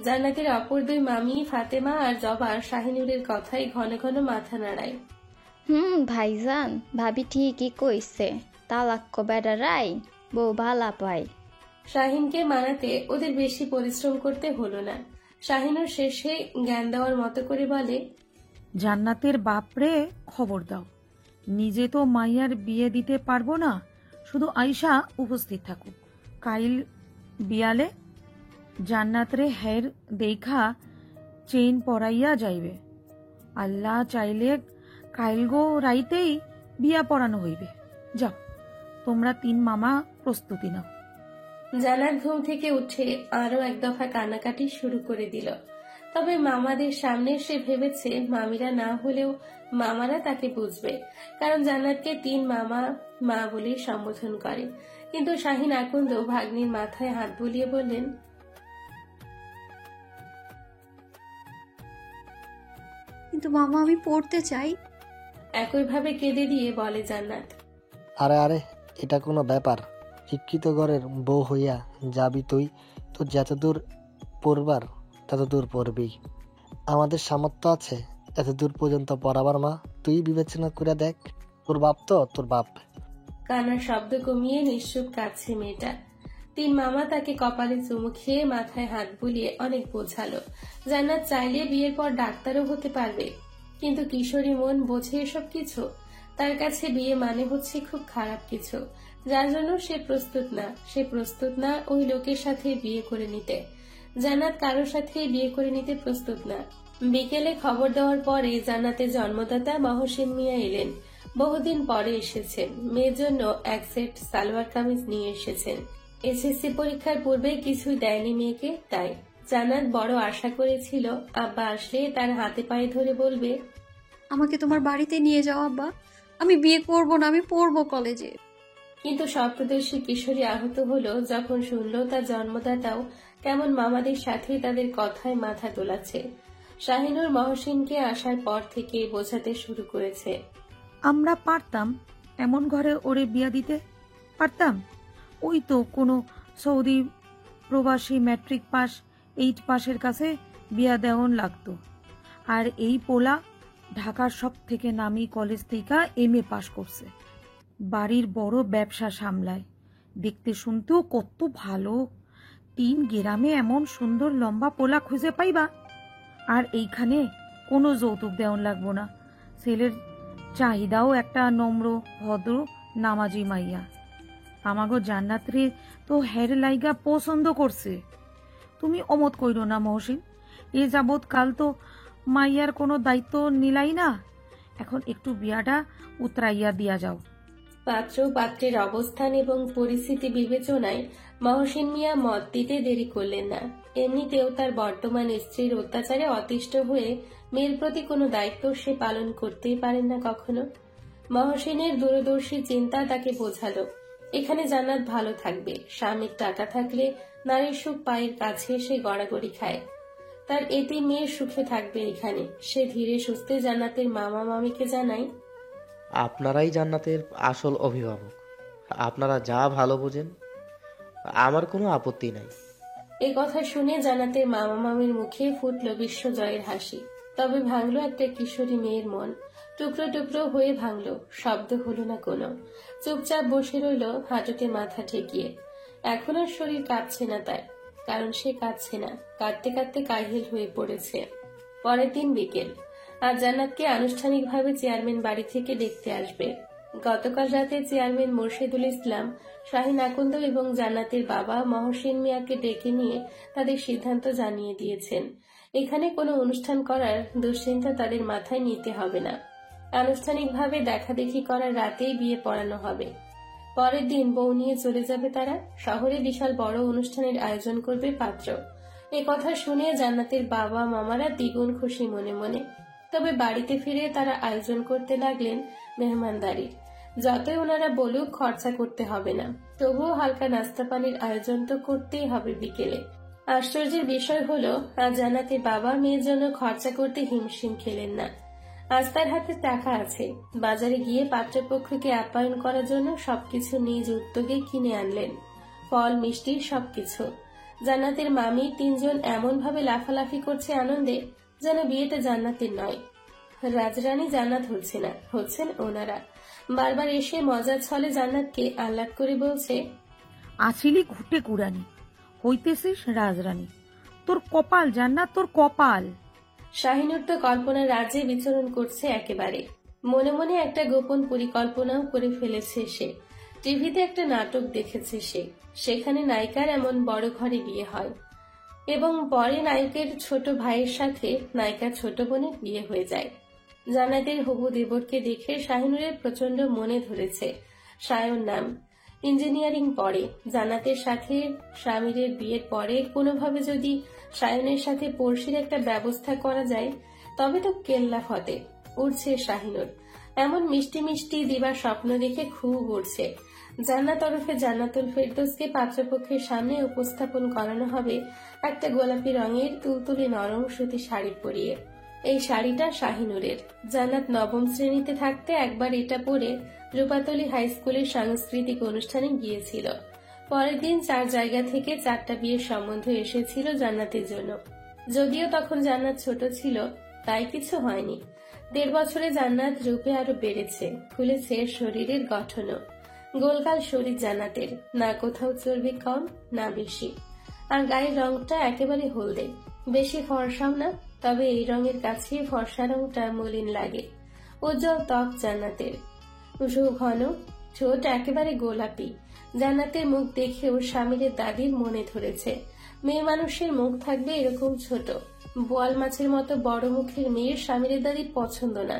জান্নাতের অপর দুই মামি ফাতেমা আর জবা শাহিনুরের কথায় ঘন ঘন মাথা নাড়ায়। ভাইজান, ভাবি ঠিকই কইছে, তালাক্ক বেড়ারাই বউ ভালা পায়। শাহিনকে মানাতে ওদের বেশি পরিশ্রম করতে হলো না। শাহিনুর শেষে জ্ঞান দেওয়ার মতো করে বলে, জান্নাতের বাপরে খবর দাও, নিজে তো মাইয়ার বিয়ে দিতে পারবো না, শুধু আয়শা উপস্থিত থাকুক। কাইল বিয়ালে জান্নাতরে হের দেখা চেইন পরাইয়া যাইবে। আল্লাহ চাইলে কাইলগো রাইতেই বিয়া পড়ানো হইবে। যাও, তোমরা 3 মামা প্রস্তুতি নাও। জান্নাত ঘুম থেকে উঠে আরো এক দফা কান্নাকাটি শুরু করে দিল। তবে মামাদের সামনে সে ভেবেছে মামিরা না হলেও মামারা তাকে বুঝবে, কারণ জান্নাতকে 3 মামা মা বলে সম্বোধন করে। কিন্তু শাহিন আকন্দ ভাগ্নির মাথায় হাত বুলিয়ে বললেন, কিন্তু মামা আমি পড়তে চাই। একইভাবে কেঁদে দিয়ে বলে জান্নাত, আরে আরে, এটা কোনো ব্যাপার? শিক্ষিত ঘরের বউ হইয়া যাবি তুই, তো যতদূর পড়বার ততদূর পড়বি। আমাদের সামর্থ্য আছে এতদূর পর্যন্ত পড়াবার মা, তুই বিবেচনা করে দেখ। তোর বাপ তো তোর বাপ। কান্নার শব্দ কমিয়ে নিশ্চুপ কাঁদছে মেয়েটা। 3 মামা তাকে কপালে চুমু খেয়ে মাথায় হাত বুলিয়ে অনেক বোঝালো। জান্নাত চাইলে বিয়ের পর ডাক্তারও হতে পারবে, কিন্তু কিশোরী মন বোঝে এসব কিছু। তার কাছে বিয়ে মানে হচ্ছে খুব খারাপ কিছু, যার জন্য সে প্রস্তুত না ওই লোকের সাথে বিয়ে করে নিতে। জান্নাত কারোর সাথে বিয়ে করে নিতে প্রস্তুত না। বিকেলে খবর দেওয়ার পরে জান্নাতের জন্মদাতা মহসিন মিয়া এলেন। বহুদিন পরে এসেছেন। মেয়ের জন্য এক সেট সালোয়ার কামিজ নিয়ে এসেছেন। এসএসসি পরীক্ষার পূর্বে কিছুই দেয়নি মেয়েকে, তাই জান্নাত বড় আশা করেছিল আব্বা আসলে তার হাতে পায়ে ধরে বলবে, আমাকে তোমার বাড়িতে নিয়ে যাও আব্বা, আমি বিয়ে করব না, আমি পড়বো কলেজে। কিন্তু স্বপ্নদর্শী কিশোরী আহত হলো যখন শুনল তার জন্মদাতাও কেমন মামাদের সাথে তাদের কথায় মাথা দোলাচ্ছে। শাহিনুর মহসিনকে আসার পর থেকে বোঝাতে শুরু করেছে, আমরা পারতাম এমন ঘরে ওরে বিয়া দিতে পারতাম। ওই তো কোনো সৌদি প্রবাসী ম্যাট্রিক পাস 8 পাসের কাছে বিয়া দেওয়ান লাগতো, আর এই পোলা ঢাকার সব থেকে নামি কলেজ থেকে MA পাস করছে, বাড়ির বড় ব্যবসা সামলায়, দেখতে শুনতেও কত ভালো। 3 গ্রামে এমন সুন্দর লম্বা পোলা খুঁজে পাইবা, আর এইখানে কোনো যৌতুক দেওয়ান লাগবো না। ছেলের চাহিদাও একটা নম্র ভদ্র নামাজি মাইয়া। আমাগো জান্নাতরে তো হের লাইগা পছন্দ করছে। তুমি অমত কইরো না মহসিন, এ যাবৎ কাল তো মাইয়ার কোনো দায়িত্ব নিলাই না, এখন একটু বিয়াটা উতরাইয়া দিয়া যাও। পাত্র পাত্রের অবস্থান এবং পরিস্থিতি বিবেচনায় মহসিন মিয়া মত দিতে দেরি করলেন না। এমনিতেও তার বর্তমান স্ত্রীর অত্যাচারে অতিষ্ঠ হয়ে মেয়ের প্রতি কোনো দায়িত্ব সে পালন করতেই পারেন না কখনো। মহসিনের দূরদর্শী চিন্তা তাকে বোঝালো, এখানে জান্নাত ভালো থাকবে, স্বামীর টাকা থাকলে নারীর সুখ পায়ের কাছে সে গড়াগড়ি খায়। তার এতে মেয়ের সুখে থাকবে এখানে। সে ধীরে সুস্থে জান্নাতের মামা মামিকে জানায়, আপনারাই জান্নাতের আসল অভিভাবক, আপনারা যা ভালো বোঝেন, আমার কোনো আপত্তি নাই। এই কথা শুনে জান্নাতের মামা মামির মুখে ফুটল বিশ্বজয়ের হাসি। তবে ভাঙলো একটা কিশোরী মেয়ের মন, টুকরো টুকরো হয়ে ভাঙলো, শব্দ হলো না কোনো। চুপচাপ বসে রইল হাঁটুতে মাথা ঠেকিয়ে। এখন আর শরীর কাঁপছে না তার, কারণ সে কাঁদছে না, কাঁদতে কাঁদতে কাহিল হয়ে পড়েছে। পরের দিন বিকেল। আজ জান্নাতকে আনুষ্ঠানিকভাবে চেয়ারম্যান বাড়ি থেকে দেখতে আসবে। গতকাল রাতে চেয়ারম্যান মোর্শেদুল ইসলাম, শাহিন আকন্দ এবং জান্নাতের বাবা মহসিন মিয়াকে ডেকে নিয়ে তাদের সিদ্ধান্ত জানিয়ে দিয়েছেন। এখানে কোনো অনুষ্ঠান করার দুশ্চিন্তা তাদের মাথায় নিতে হবে না। আনুষ্ঠানিকভাবে দেখাদেখি করার রাতেই বিয়ে পড়ানো হবে। পরের দিন বউ নিয়ে চলে যাবে তারা। শহরে বিশাল বড় অনুষ্ঠানের আয়োজন করবে পাত্র। এ কথা শুনে জান্নাতের বাবা মামারা দ্বিগুণ খুশি মনে মনে। তবে বাড়িতে ফিরে তারা আয়োজন করতে লাগলেন মেহমানদারির। যতই ওনারা বলুক খরচা করতে হবে না, তবুও হালকা নাস্তা পানির আয়োজন তো করতেই হবে বিকেলে। আশ্চর্যের বিষয় হলো আজ জান্নাতের বাবা মেয়ের জন্য খরচা করতে হিমশিম খেলেন না। আজ তার হাতে টাকা আছে। বাজারে গিয়ে পাত্রপক্ষকে আপ্যায়ন করার জন্য সবকিছু নিজ উদ্যোগে কিনে আনলেন, ফল মিষ্টি সবকিছু। জান্নাতের মামি 3 জন এমন ভাবে লাফালাফি করছে আনন্দে যেন বিয়েটা জান্নাতের নয়। রাজরানী জান্নাত হচ্ছে না, হচ্ছেন ওনারা। বারবার এসে মজার ছলে জান্নাতকে আহ্লাদ করে বলছে, আছিলি ঘুটে কুড়ানি, হইতেছিস রাজরানী। তোর কপাল জান্নাত, তোর কপাল। শাহিনুর তো কল্পনার রাজ্যে বিচরণ করছে একেবারে। মনে মনে একটা গোপন পরিকল্পনাও করে ফেলেছে সে। টিভিতে একটা নাটক দেখেছে সে, সেখানে নায়িকার এমন বড় ঘরে বিয়ে হয় এবং পরে নায়কের ছোট ভাইয়ের সাথে নায়িকার ছোট বোনের বিয়ে হয়ে যায়। জান্নাতের হবু দেবরকে দেখে শাহিনুরের প্রচন্ড মনে ধরেছে। সায়ন নাম, ইঞ্জিনিয়ারিং পড়ে। জান্নাতের সাথে স্বামীর বিয়ের পরে কোনোভাবে যদি সায়নের সাথে পড়শির একটা ব্যবস্থা করা যায় তবে তো কেল্লা ফতে। উঠছে শাহিনুর, এমন মিষ্টি মিষ্টি দিবার স্বপ্ন দেখে খুব উঠছে। জান্নাত ওরফে জান্নাতুল ফেরদৌসকে পাত্রপক্ষের সামনে উপস্থাপন করানো হবে একটা গোলাপি রঙের তুলতুলে নরম সুতি শাড়ি পরিয়ে। এই শাড়িটা শাহিনুরের। জান্নাত নবম শ্রেণীতে থাকতে একবার এটা পরে রূপাতলী হাই স্কুলের সাংস্কৃতিক অনুষ্ঠানে গিয়েছিল। পরের দিন 4 জায়গা থেকে 4টা বিয়ের সম্বন্ধ এসেছিল জান্নাতের জন্য। যদিও তখন জান্নাত ছোট ছিল, তাই কিছু হয়নি। 1.5 বছরে জান্নাত রূপে আরো বেড়েছে, খুলেছে শরীরের গঠনও। গোলগাল শরীর জান্নাতের, না কোথাও চর্বি কম না বেশি। আর গায়ের রংটা একেবারে হলদে, বেশি ফর্সাও না, তবে এই রঙের কাছে ফর্সা রংটা মলিন লাগে। উজ্জ্বল ত্বক জান্নাতের, ঘন ঠোঁট একেবারে গোলাপি। জান্নাতের মুখ দেখে ওর স্বামীর দাদির মনে ধরেছে। মেয়ে মানুষের মুখ থাকবে এরকম ছোট, বোয়াল মাছের মতো বড় মুখের মেয়ের স্বামীর দাদির পছন্দ না।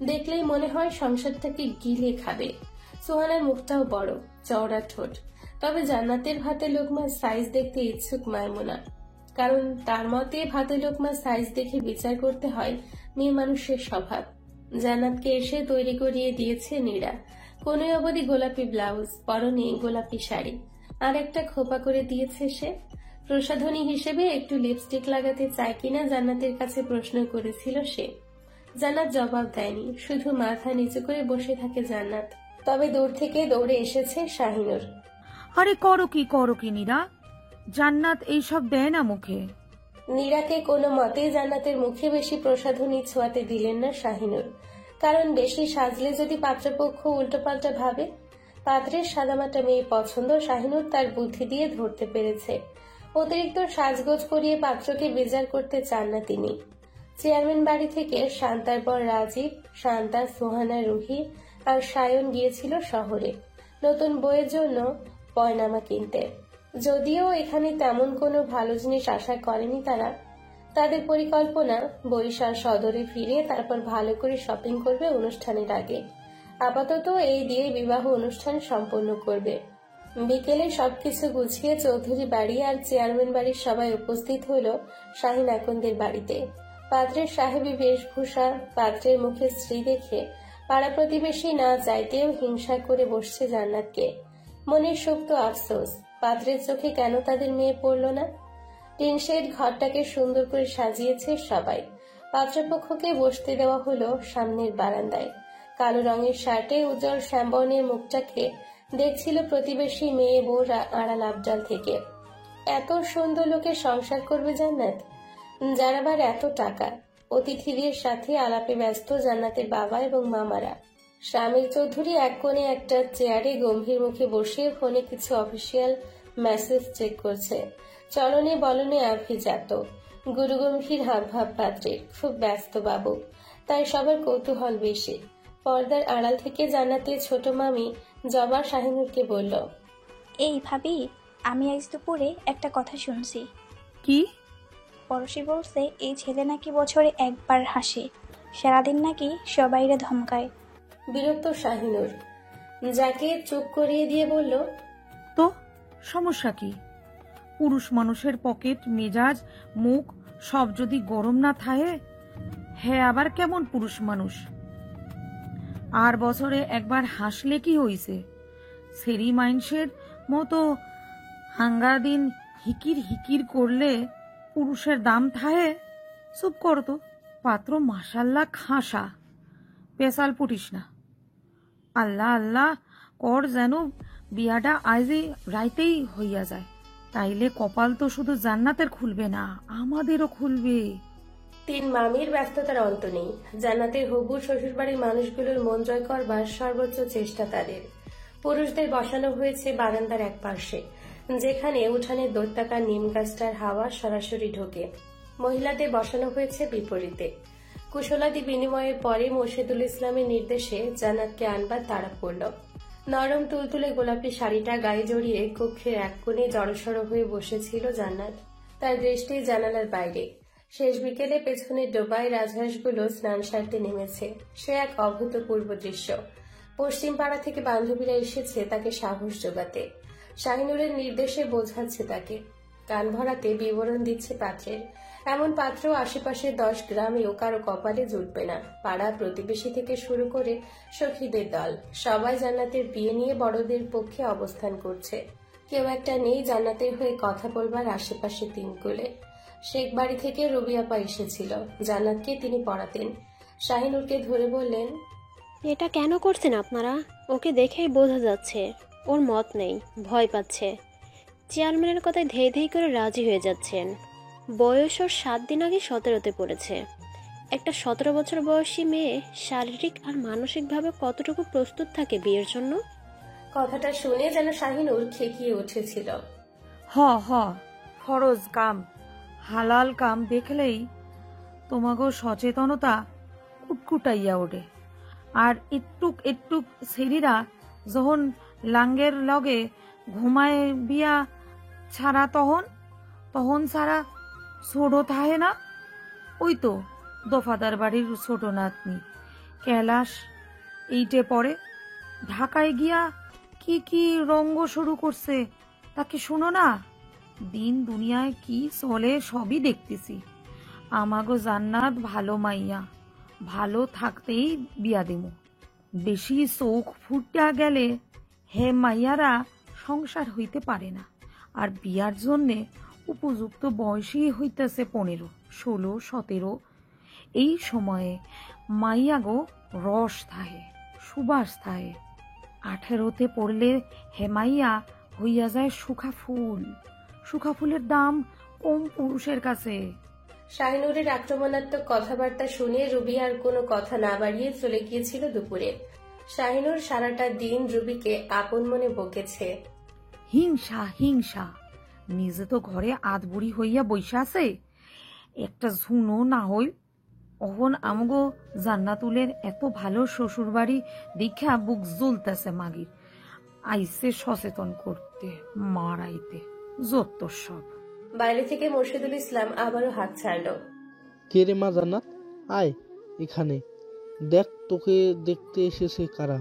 দেখলেই মনে হয় সংসারটাকে গিলে খাবে। সোহানার মুখটাও বড়, চওড়া ঠোঁট। তবে জান্নাতের ভাতে লোকমার সাইজ দেখতে ইচ্ছুক মায়মুনা, কারণ তার মতে ভাতে লোকমার সাইজ দেখে বিচার করতে হয় মেয়ে মানুষের স্বভাব। জান্নাতকে এসে তৈরি করিয়ে দিয়েছে নীরা। কোনে অবধি গোলাপি ব্লাউজ, পরনে গোলাপি শাড়ি, আর একটা খোপা করে দিয়েছে সে। প্রসাধনী হিসেবে একটু লিপস্টিক লাগাতে চায় কিনা জান্নাতের কাছে প্রশ্ন করেছিল সে। জান্নাত জবাব দেয়নি, শুধু মাথা নিচু করে বসে থাকে জান্নাত। তবে দূর থেকে দৌড়ে এসেছে শাহিনুর। আরে করো কি নীরা, জান্নাত এইসব দেয় না মুখে। নীরাকে কোনো মতেই জান্নাতের মুখে বেশি প্রসাধনী ছোঁয়াতে দিলেন না শাহিনুর, কারণ বেশি সাজলে যদি পাত্রপক্ষ উল্টোপাল্টা ভাবে। পাত্রের সাদামাটা মেয়ে পছন্দ শাহিনুর তার বুদ্ধি দিয়ে ধরতে পেরেছে। অতিরিক্ত সাজগোজ করিয়ে পাত্রকে বেজার করতে চান না তিনি। চেয়ারম্যান বাড়ি থেকে শান্তার পর রাজীব, শান্তা, সোহানা, রুহি আর সায়ন গিয়েছিল শহরে নতুন বইয়ের জন্য পয়নামা কিনতে। যদিও এখানে তেমন কোনো ভালো জিনিস আশা করেনি তারা। তাদের পরিকল্পনা বরিশাল সদরে ফিরে তারপর ভালো করে শপিং করবে অনুষ্ঠানের আগে। আপাতত এই দিয়ে বিবাহ অনুষ্ঠান সম্পন্ন করবে। বিকেলে সবকিছু গুছিয়ে চৌধুরী বাড়ি আর চেয়ারম্যান বাড়ির সবাই উপস্থিত হল শাহিন আকন্দের বাড়িতে। পাত্রের সাহেবী বেশভূষা, পাত্রের মুখে স্ত্রী দেখে পাড়া প্রতিবেশী না চাইতেও হিংসা করে বসছে জান্নাতকে। মনের সুপ্ত আফসোস, পাত্রের চোখে কেন তাদের মেয়ে পড়ল না। টিনশেড ঘরটাকে সুন্দর করে সাজিয়েছে সবাই। পাত্রপক্ষকে বসতে দেওয়া হলো সামনের বারান্দায়। কালো রঙের শার্টে উজ্জ্বল শ্যামবর্ণের মুখটাকে দেখছিল প্রতিবেশী মেয়ে বউরা আড়াল আবডাল থেকে। এত সুন্দর লোকে সংসার করবে জান্নাত, যার আবার এত টাকা। অতিথিদের সাথে আলাপে ব্যস্ত জান্নাতের বাবা এবং মামারা। স্বামীর চৌধুরী এক কোণে একটা চেয়ারে গম্ভীর মুখে বসে ফোনে কিছু অফিসিয়াল মেসেজ চেক করছে। চলনে বলনে আভিজাত, গুরুগম্ভীর হাবভাব পাত্রের। খুব ব্যস্ত বাবু, তাই সবার কৌতূহল বেশি। পর্দার আড়াল থেকে জান্নাতের ছোট মামি জবা শাহিনুরকে বলল, এই ভাবি, আমি আজ দুপুরে একটা কথা শুনছি। কি? পড়শি বলছে এই ছেলে নাকি বছরে একবার হাসে, সারাদিন নাকি সবাইরে ধমকায়। বিরক্ত শাহিনুর যাকে চুপ করিয়ে দিয়ে বলল, তো সমস্যা কি? পুরুষ মানুষের পকেট, মেজাজ, মুখ সব যদি গরম না থাকে, হ্যাঁ আবার কেমন পুরুষ মানুষ? আর বছরে একবার হাসলে কি হইছে? সেরি মাইন্সের মতো হাঙ্গা দিন হিকির হিকির করলে পুরুষের দাম থাহে? চুপ কর তো। পাত্র মাশাল্লাহ খাসা, পেশাল পুটিস না। আল্লাহ আল্লাহ কর যেন বিয়াটা আজই রাইতেই হইয়া যায়, তাইলে কপাল তো শুধু জান্নাতের খুলবে না, আমাদেরও খুলবে। 3 মামির ব্যস্ততার অন্ত নেই। জান্নাতের হবু শ্বশুরবাড়ির মানুষগুলোর মন জয় করবার সর্বোচ্চ চেষ্টা তাদের। পুরুষদের বসানো হয়েছে বারান্দার এক পাশে। যেখানে উঠানে দৈত্যাকার নিম গাছটার হাওয়া সরাসরি ঢোকে। মহিলাদের বসানো হয়েছে বিপরীতে। কুশলাদি বিনিময়ের পরে মোর্শেদুল ইসলামের নির্দেশে জান্নাতকে আনবার তাড়া পড়ল। নরম তুলতুলে গোলাপি শাড়িটা গায়ে জড়িয়ে কক্ষের এক কোণে জড়সড় হয়ে বসেছিল জান্নাত। তার দৃষ্টি জানালার বাইরে। শেষ বিকেলে পেছনের ডোবায় রাজহাঁসগুলো স্নান সারতে নেমেছে। সে এক অভূতপূর্ব দৃশ্য। পশ্চিম পাড়া থেকে বান্ধবীরা এসেছে তাকে সাহস জোগাতে। শাহিনুরের নির্দেশে বোঝাচ্ছে তাকে, কান ভরাতে বিবরণ দিচ্ছে পাত্রের। এমন পাত্র আশেপাশে 10 গ্রামেও কারো কপালে জুটবে না। পাড়া প্রতিবেশী থেকে শুরু করে সখীদের দল সবাই জান্নাতের বিয়ে নিয়ে বড়দের পক্ষে অবস্থান করছে। কেউ একটা নেই জান্নাতের হয়ে কথা বলবার আশেপাশে 3 কুলে। শেখ বাড়ি থেকে রবি আপা এসেছিল, জান্নাতকে তিনি পড়াতেন। শাহিনুরকে ধরে বললেন, এটা কেন করছেন আপনারা? ওকে দেখেই বোঝা যাচ্ছে ওর মত নেই, ভয় পাচ্ছে। চেয়ারম্যানের কথায় ধেই ধেই করে রাজি হয়ে যাচ্ছেন। বয়স ওর 7 দিন আগে 17তে পড়েছে। একটা 17 বছর বয়সী মেয়ে শারীরিক আর মানসিকভাবে কতটুকু প্রস্তুত থাকে বিয়ের জন্য? কথাটা শুনে যেন শাহিনুর খেকিয়ে উঠেছিল। হ ফরজ কাম, হালাল কাম দেখলেই তোমাগো সচেতনতা কুটকুটাইয়া ওঠে। আর একটুক ছেড়িরা যখন লাঙ্গের লগে ঘুমায় বিয়া ছাড়া তখন ছাড়া ছোট থাহে না। ওই তো দফাদার বাড়ির ছোট নাতনি कैलाश 8-এ পড়ে, ঢাকায় গিয়া কি রঙ্গ শুরু করছে তাকে শুনো না? দিন দুনিয়ায় কি চলে সবই দেখতেছি। আমাগো জান্নাত ভালো মাইয়া, ভালো থাকতেই বিয়া দিমু। বেশি চোখ ফুটা গেলে হে মাইয়ারা সংসার হইতে পারে না। আর বিয়ার জন্যে উপযুক্ত বয়সই হইতেছে 15, 16, 17। এই সময়ে মাইয়াগো রস থাহে, সুবাস থাহে। 18তে পড়লে হেমাইয়া হইয়া যায় শুকা ফুল। শুকা ফুলের দাম কম পুরুষের কাছে। শাহিনুরের আক্রমণাত্মক কথাবার্তা শুনে রুবি আর কোনো কথা না বাড়িয়ে চলে গিয়েছিল দুপুরে। শাহিনুর সারাটা দিন রুবিকে আপন মনে বকেছে। হিংসা, নিজে তো ঘরে আধবুড়ি হইয়া বইসা আছে, একটা ঝুনো না হইল। অহন আমগো জান্নাতুলের এত ভালো শ্বশুর বাড়ি দেখা বুক জ্বলতেছে মাগির। আইসে সচেতন করতে, মারাইতে, যত সব। বাইরে থেকে মোর্শেদুল ইসলাম আবারও হাত ছাড়ল। কে রে মা জান্নাত, আয় এখানে দেখ, তোকে দেখতে এসেছে কারা।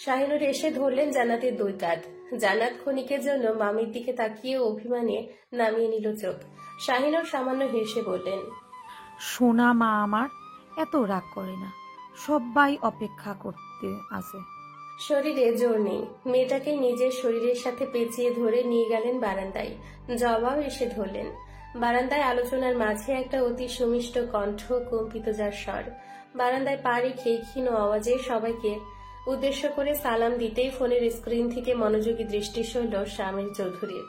শাহিনুর এসে ধরলেন জান্নাতের 2 কাঁধ। জান্নাত ক্ষণিকের জন্য মামির দিকে তাকিয়ে অভিমানে নামিয়ে নিল চোখ। শাহিনুর সামান্য হেসে বললেন, সোনা মা আমার, এত রাগ করে না, সবাই অপেক্ষা করতে আছে। শরীরে জোর নেই। মেয়েটাকে নিজের শরীরের সাথে পেঁচিয়ে ধরে নিয়ে গেলেন বারান্দায়। জবাব এসে ধরলেন। বারান্দায় আলোচনার মাঝে একটা অতি সুমিষ্ট কণ্ঠ, কম্পিত যার স্বর। বারান্দায় পা রেখে ক্ষীণ আওয়াজে সবাইকে উদ্দেশ্য করে সালাম দিতেই ফোনের স্ক্রিন থেকে মনোযোগী দৃষ্টি সরল শামির চৌধুরীর।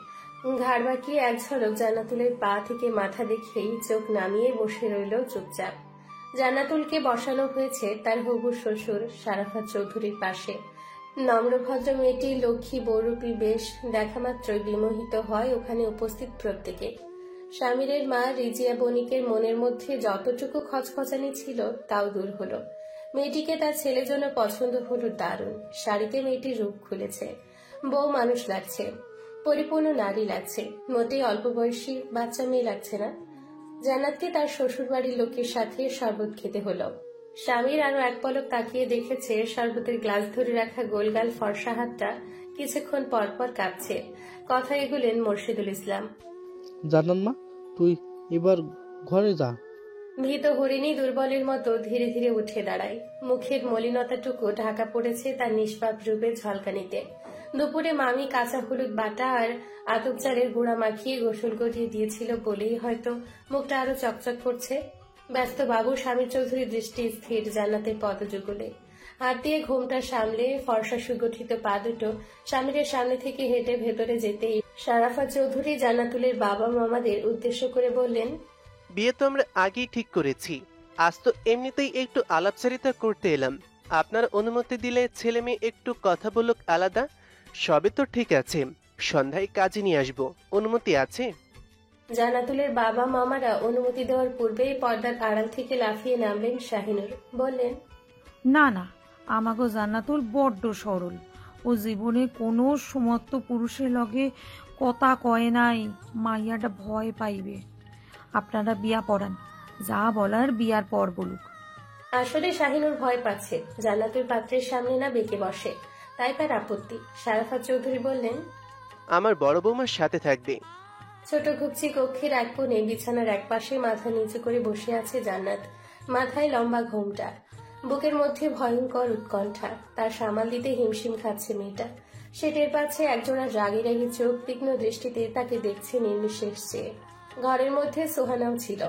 ঘাড় বাঁকিয়ে এক ঝলক জান্নাতুলের পা থেকে মাথা দেখেই চোখ নামিয়ে বসে রইল চুপচাপ। জান্নাতুলকে বসানো হয়েছে তার হবু শ্বশুর শারাফাত চৌধুরীর পাশে। নম্রভদ্র মেয়েটি লক্ষ্মী বৌরূপী বেশ দেখা মাত্রই বিমোহিত হয় ওখানে উপস্থিত প্রত্যেকে। স্বামীরের মা রিজিয়া বণিকের মনের মধ্যে যতটুকু খচখচানি ছিল তাও দূর হলো। মেয়েটিকে তার ছেলের জন্য পছন্দ হলো দারুণ। শাড়িতে মেয়েটির রূপ খুলেছে, বউ মানুষ লাগছে, পরিপূর্ণ নারী লাগছে, মোটেই অল্প বয়সী বাচ্চা মেয়ে লাগছে না। জান্নাতকে তার শ্বশুর বাড়ির লোকের সাথে শরবত খেতে হলো। স্বামীর আরো এক পলক তাকিয়ে দেখেছে শরবতের গ্লাস ধরে রাখা গোলগাল ফর্সা হাতটা কিছুক্ষণ পরপর কাঁপছে। কথা এগুলেন মোর্শেদুল ইসলাম। জানান মা, তুই এবার ঘরে যা। ভীত হরিণী দুর্বলের মতো ধীরে ধীরে উঠে দাঁড়ায়। মুখের মলিনতাটুকু ঢাকা পড়েছে তার নিষ্পাপ রূপের ঝলকানিতে। দুপুরে মামি কাঁচা হলুদ বাটা আর আতপ চালের গুঁড়া মাখিয়ে গোসল করিয়ে দিয়েছিল বলেই হয়তো মুখটা আরো চকচক করছে। ব্যস্ত বাবু স্বামী চৌধুরীর দৃষ্টি স্থির জান্নাতের পদযুগলে। হাত দিয়ে ঘোমটা সামলে ফর্সা সুগঠিত পা দুটো স্বামীরের সামনে থেকে হেঁটে ভেতরে যেতেই শারাফা চৌধুরী জান্নাতুলের বাবা মামাদের উদ্দেশ্য করে বললেন, বিয়ে তো আমরা আগেই ঠিক করেছি। আজ তো এমনিতেই একটু আলাপচারিতা করতে এলাম। আপনার অনুমতি দিলে ছেলে মেয়ে একটু কথা বলুক আলাদা। সবে তো ঠিক আছে, সন্ধ্যায় কাজে নিয়ে আসবো, অনুমতি আছে? জান্নাতুলের বাবা মামারা অনুমতি দেওয়ার পূর্বেই পর্দার আড়াল থেকে লাফিয়ে নামলেন শাহিনুর। বললেন, না না, আমাগো জান্নাতুল বড্ড সরল। ও জীবনে কোনো সমর্থ পুরুষের লগে কথা কয় নাই, মাইয়াটা ভয় পাইবে। আপনারা বিয়া পড়ান, যা বলার বিয়ার পর বলুক। আসলে শাহিনুর ভয় পাচ্ছে জান্নাতুল পাত্রের সামনে না বেঁকে বসে, তাই তার আপত্তি। শারাফাত চৌধুরী বললেন, আমার বড় বৌমার সাথে থাকবে। ছোট ঘুপচি কক্ষের এক কোণে বিছানার এক পাশে মাথা নিচু করে বসে আছে জান্নাত। মাথায় লম্বা ঘোমটা, বুকের মধ্যে ভয়ঙ্কর উৎকণ্ঠা। তার সামাল দিতে হিমশিম খাচ্ছে মেয়েটা। সে টের পাচ্ছে একজোড়া রাগি রাগি চোখ তীক্ষ্ণ দৃষ্টিতে তাকে দেখছে নির্নিশেষ চেয়ে। ঘরের মধ্যে সোহানাও ছিল,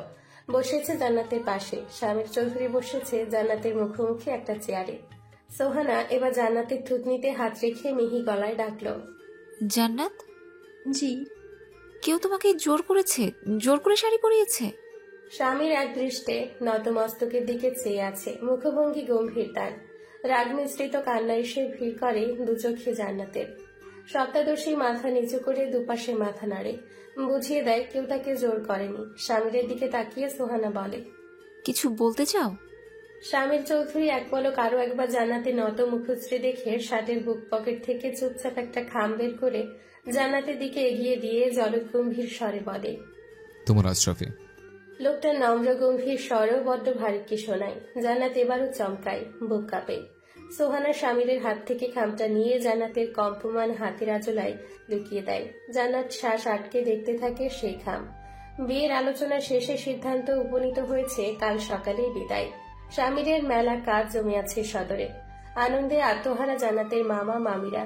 বসেছে জান্নাতের পাশে। শামির চৌধুরী বসেছে জান্নাতের মুখোমুখি একটা চেয়ারে। সোহানা এবার জান্নাতের থুতনিতে হাত রেখে মিহি গলায় ডাকল, জান্নাত। জি। কেউ তোমাকে জোর করেছে? জোর করে শাড়ি পরিয়েছে? স্বামীর এক দৃষ্টে নতমস্তকের দিকে চেয়ে আছে, মুখভঙ্গি গম্ভীর। তার রাগ মিশ্রিত কান্না এসে ভিড় করে দু চোখে জান্নাতের। সপ্তাদশী মাথা নিচু করে দুপাশে মাথা নাড়ে, বুঝিয়ে দেয় কেউ তাকে জোর করেনি। স্বামীর দিকে তাকিয়ে সোহানা বলে, কিছু বলতে চাও? স্বামীর চৌধুরী এক পলক আরো একবার জান্নাতে নত মুখশ্রী দেখে শার্টের বুক পকেট থেকে চুপচাপ একটা খাম বের করে জান্নাতের দিকে এগিয়ে দিয়ে জলগম্ভীর স্বরে বলে, তোমার আশরাফি। লোকটার নম্র গম্ভীর স্বরও বড্ড ভারী কি শোনায়। জান্নাত এবারও চমকায়, বুক কাঁপে। সোহানা স্বামীরের হাত থেকে খামটা নিয়ে জান্নাতের কম্পমান হাতের আঁচলায় লুকিয়ে দেয়। জান্নাত শ্বাস আটকে দেখতে থাকে সেই খাম। বিয়ের আলোচনা শেষে সিদ্ধান্ত উপনীত হয়েছে কাল সকালেই বিদায়। স্বামীরের মেলা কাজ জমে আছে সদরে। আনন্দে আত্মহারা জান্নাতের মামা মামিরা।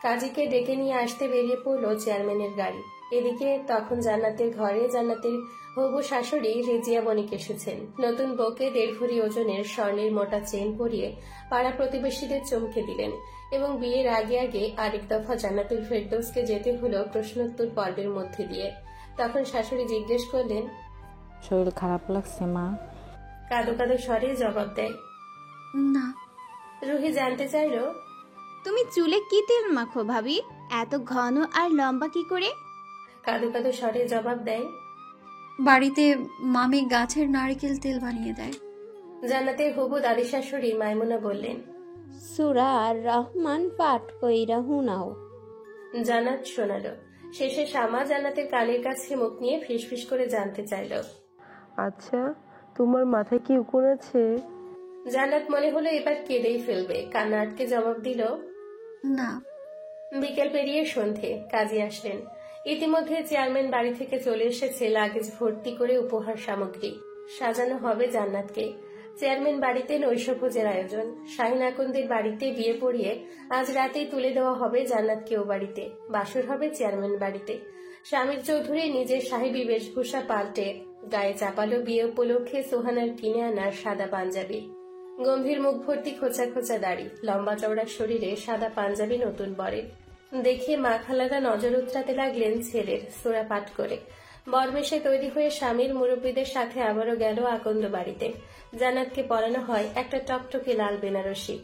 কাজীকে ডেকে নিয়ে আসতে বেরিয়ে পড়ল চেয়ারম্যানের গাড়ি। এদিকে তখন জান্নাতের ঘরে জান্নাতের হবু শাশুড়ি রেজিয়া বণিক এসেছেন। নতুন বউকে 1.5 ভরি ওজনের স্বর্ণের মোটা চেন পরিয়ে পাড়া প্রতিবেশীদের চমকে দিলেন এবং বিয়ের আগে আগে আরেক দফা জান্নাতুল ফেরদৌসকে যেতে হলো প্রশ্নোত্তর পর্বের মধ্যে দিয়ে। তখন শাশুড়ি জিজ্ঞেস করলেন, শরীর খারাপ লাগছে মা? কাঁদো কাঁদো স্বরে জবাব দেয়, না। রুহি জানতে চাইল, তুমি চুলে কি তেল মাখো ভাবি? এত ঘন আর লম্বা কি করে? কাঁদো কাঁদো স্বরে জবাব দেয়, বাড়িতে মামি গাছের নারকেল তেল বানিয়ে দেয়। জান্নাতের হবু দাদি শাশুড়ি মাইমুনা বললেন, সূরা আর রহমান পাঠ কইরা হুনাও। জান্নাত শোনালো। শেষে শামা জান্নাতের কানের কাছে মুখ নিয়ে ফিসফিস করে জানতে চাইল, আচ্ছা তোমার মাথায় কি উকুন আছে? জান্নাত মনে হলো এবার কেঁদেই ফেলবে, কান্না আটকে জবাব দিল, না। বিকেল পেরিয়ে সন্ধে। কাজী আসলেন। ইতিমধ্যে চেয়ারম্যান বাড়ি থেকে চলে এসেছে লাগেজ ভর্তি করে উপহার সামগ্রী। সাজানো হবে জান্নাতকে। চেয়ারম্যান বাড়িতে নৈশভোজের আয়োজন। শাহিন আকন্দের বাড়িতে বিয়ে পড়িয়ে আজ রাতেই তুলে দেওয়া হবে জান্নাতকে ও বাড়িতে। বাসর হবে চেয়ারম্যান বাড়িতে। শামির চৌধুরী নিজের সাহেবী বেশভূষা পাল্টে গায়ে চাপালো বিয়ে উপলক্ষে সোহানার কিনে আনা সাদা পাঞ্জাবি। গম্ভীর মুখ ভর্তি খোঁচা খোঁচা দাড়ি, লম্বা চওড়া শরীরে সাদা পাঞ্জাবি নতুন বরের। দেখে মা খালারা নজর উতরাতে লাগলেন ছেলের সোরা পাঠ করে। বরমেশে তৈরি হয়ে স্বামীর মুরব্বীদের সাথে আবারও গেল আকন্দ বাড়িতে। জান্নাতকে পরানো হয় একটা টকটকে লাল বেনারসি,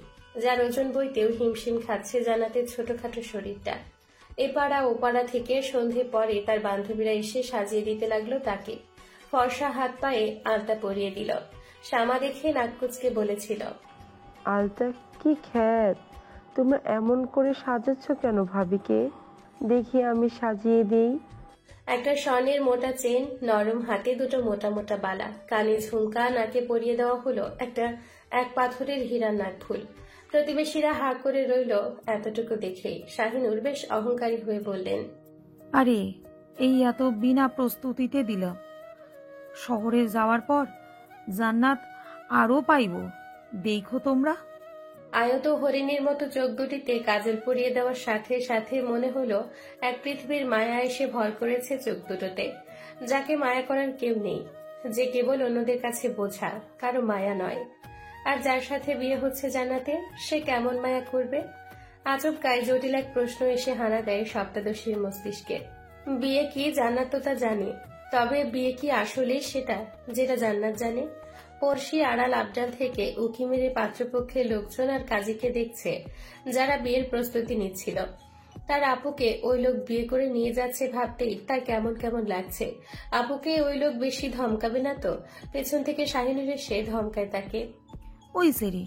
যার ওজন বইতেও হিমশিম খাচ্ছে জান্নাতের ছোটখাটো শরীরটা। এপাড়া ওপাড়া থেকে সন্ধে পরে তার বান্ধবীরা এসে সাজিয়ে দিতে লাগলো তাকে। ফর্সা হাত পায়ে আলতা পরিয়ে দিল। শ্যামা দেখে নাককুচকে বলেছিল, আলতা কি খ্যাত, তোমরা এমন করে সাজাচ্ছ কেন ভাবিকে? দেখি আমি সাজিয়ে দেই। একটা স্বর্ণের মোটা চেন, নরম হাতে দুটো মোটা মোটা বালা, কানে ঝুমকা, নাকে পরিয়ে দেওয়া হলো এক পাথরের হীরার নাকফুল। প্রতিবেশীরা হা করে রইল এতটুকু দেখেই। শাহিনুর বেশ অহংকারী হয়ে বললেন, আরে এই এত বিনা প্রস্তুতিতে দিল, শহরে যাওয়ার পর জান্নাত আরো পাইব, দেখো তোমরা। আয়ত হরিণীর মতো চোখ দুটিতে কাজল পরিয়ে দেওয়ার সাথে সাথে মনে হলো এক পৃথিবীর মায়া এসে ভর করেছে চোখ দুটোতে। যাকে মায়া করার কেউ নেই, যে কেবল অন্যদের কাছে বোঝা, কারো মায়া নয়। আর যার সাথে বিয়ে হচ্ছে জান্নাতে, সে কেমন মায়া করবে? আজব গায়ে জটিল এক প্রশ্ন এসে হানা দেয় সপ্তাদশীর মস্তিষ্কে। বিয়ে কি? জান্নাত তো তা জানে, তবে বিয়ে কি আসলেই সেটা যেটা জান্নাত জানে? পড়শি আড়াল আবডাল থেকে উকি মেরে পাত্রপক্ষের লোকজন আর কাজীকে দেখছে, যারা বিয়ের প্রস্তুতি নিচ্ছিল। তার আপুকে ওই লোক বিয়ে করে নিয়ে যাচ্ছে ভাবতেই তার কেমন কেমন লাগছে। আপুকে ওই লোক বেশি ধমকাবে না তো? পেছন থেকে শাহিনুর এসে ধমকায় তাকে। ওই সেরি